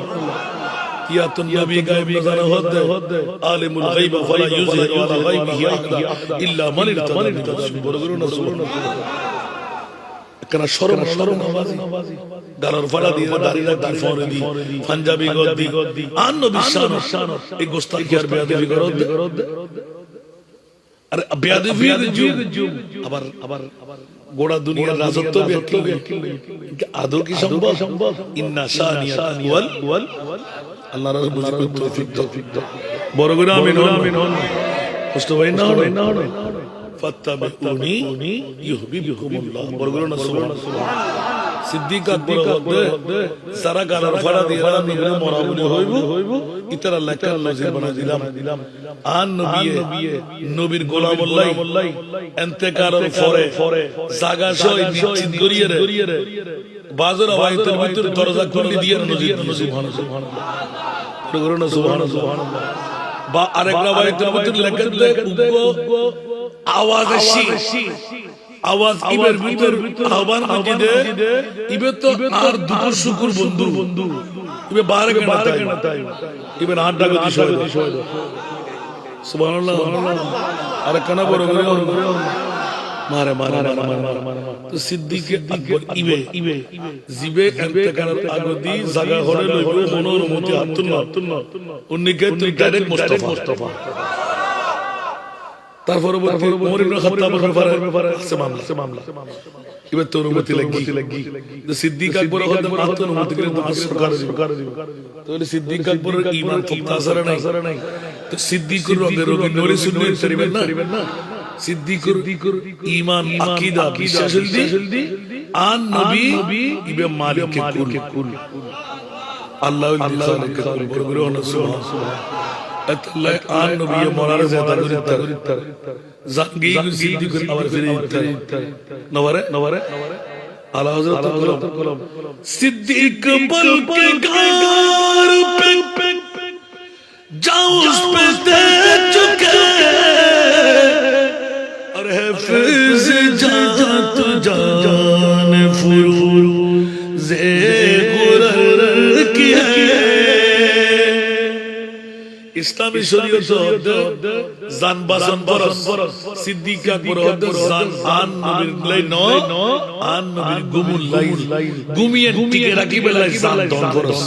ইয়া তুন নবী গায়ব জানা হদ আলিমুল গায়ব ফালা ইউযহিরু আলা গায়বিহি আহাদা ইল্লা মান ইরতাদা বড় করে না সুবহানাল্লাহ কেন শরম নামাজি গালার ফাড়া দিয়ে দাড়ি রাখি ফরে দি পাঞ্জাবি গদ্দি আন নবী শান এই গোস্তাখি আর বেয়াদবি করদ আরে বেয়াদবি যুগ আবার গোড়া দুনিয়ার রাজত্ব ব্যক্তি আদৌ কি সম্ভব ইন্না শানিয়া ওয়াল আল্লাহ রাব্বুল বুঝিয়ে তৌফিক দাও বড় করে আমিন কষ্ট হয় না ফাত্তাবিউনি ইউহিব্বুকুমুল্লাহ বড় করে না সুবহানাল্লাহ সিদ্দিক আকবর হদে সারা গালার ফাড়া দিয়ে নবীর মরাবলি হইব ইতার আল্লাহ কাল নজির বানা দিলাম আন নবীর গোলাম আল্লাহ ইন্তেকারের পরে জাগা সই নিশ্চিত করিয়ে রে বাজার আওয়াইতের ভিতর দরজা খুলে দিয়ে নজির সুবহানাল্লাহ সুবহানাল্লাহ বা আরেক রাওয়ায়াতের ভিতর লেখা উগ্র আওয়াজ আওয়াজ ইবের ভিতর আহ্বান মসজিদে ইবে তো আর দুপুর শুকুর বন্ধু ইবে 12 ঘন্টা তাই ইবে 8 টাকা দিশয় সুবহানাল্লাহ আরে কানা বড় মারে তো সিদ্দিক আকবর ইবে জিবে ইন্তেকালের আগদি জায়গা হরে লইব মনোর মতি আতুন উন্নিকে তুই ডাইরেক্ট মুস্তাফা তারপরে ওমর ইবনে খাত্তাবের ব্যাপারে আছে মামলা এবার তোর অনুমতি লাগি সিদ্দিক আকবর হযরত আত্মন অনুমতি করে তোমার সরকার দিব তাহলে সিদ্দিক আকবরের ঈমান তক্তাসারা নাই তো সিদ্দিকুর রগে নূরে সুন্নাত করিবেন না সিদ্দিকুর ঈমান আকীদা বিশ্বাস জলদি আন নবী ইবে মালিক কুল আল্লাহু খালিক কুল বড় সুবহানাল্লাহ আল্লাহ আন নবী মরার জাতা করিতার জাঙ্গি সিদ্দিকুর আবার ফিরে নওয়ারে আলা হযরত কলম সিদ্দিক বল के घर पे जाओ उस पे दे चुके और है फिज जात जान फुरूज़े गुरर की है ইসলামী শরীয়ত জান বাসান ফরজ সিদ্দিক আকবর জান আন নবীর লাইন আন নবীর গুমুল লাইল গুমিয়ে টিকে রাখিবে লাই জান দন ফরজ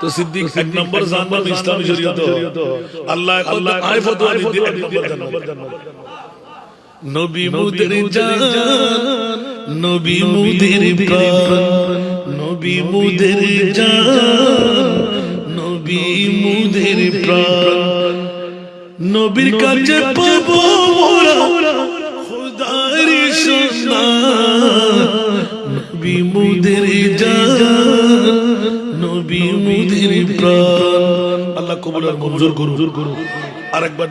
তো সিদ্দিক এক নম্বর জান বা ইসলামী শরীয়ত আল্লাহ আয় ফতোয়া দি এক নম্বর জান্নাত নবী মুদের জান নবী মুদের প্রাণ নবী মুদের জান নবী মুদের প্রাণ নবীর কাছে পাবো মোরা খোদার সন্ধান নবী মুদের জান নবী মুদের প্রাণ আল্লাহ কবুল আর মঞ্জুর করুন আরেকবার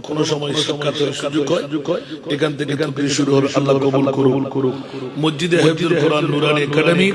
কোন সময় সাক্ষাতের সুযোগ হয় এখান থেকে শুরু হবে আল্লাহ কবুল করুন মসজিদে হিফজুল কোরআন নুরানি একাডেমি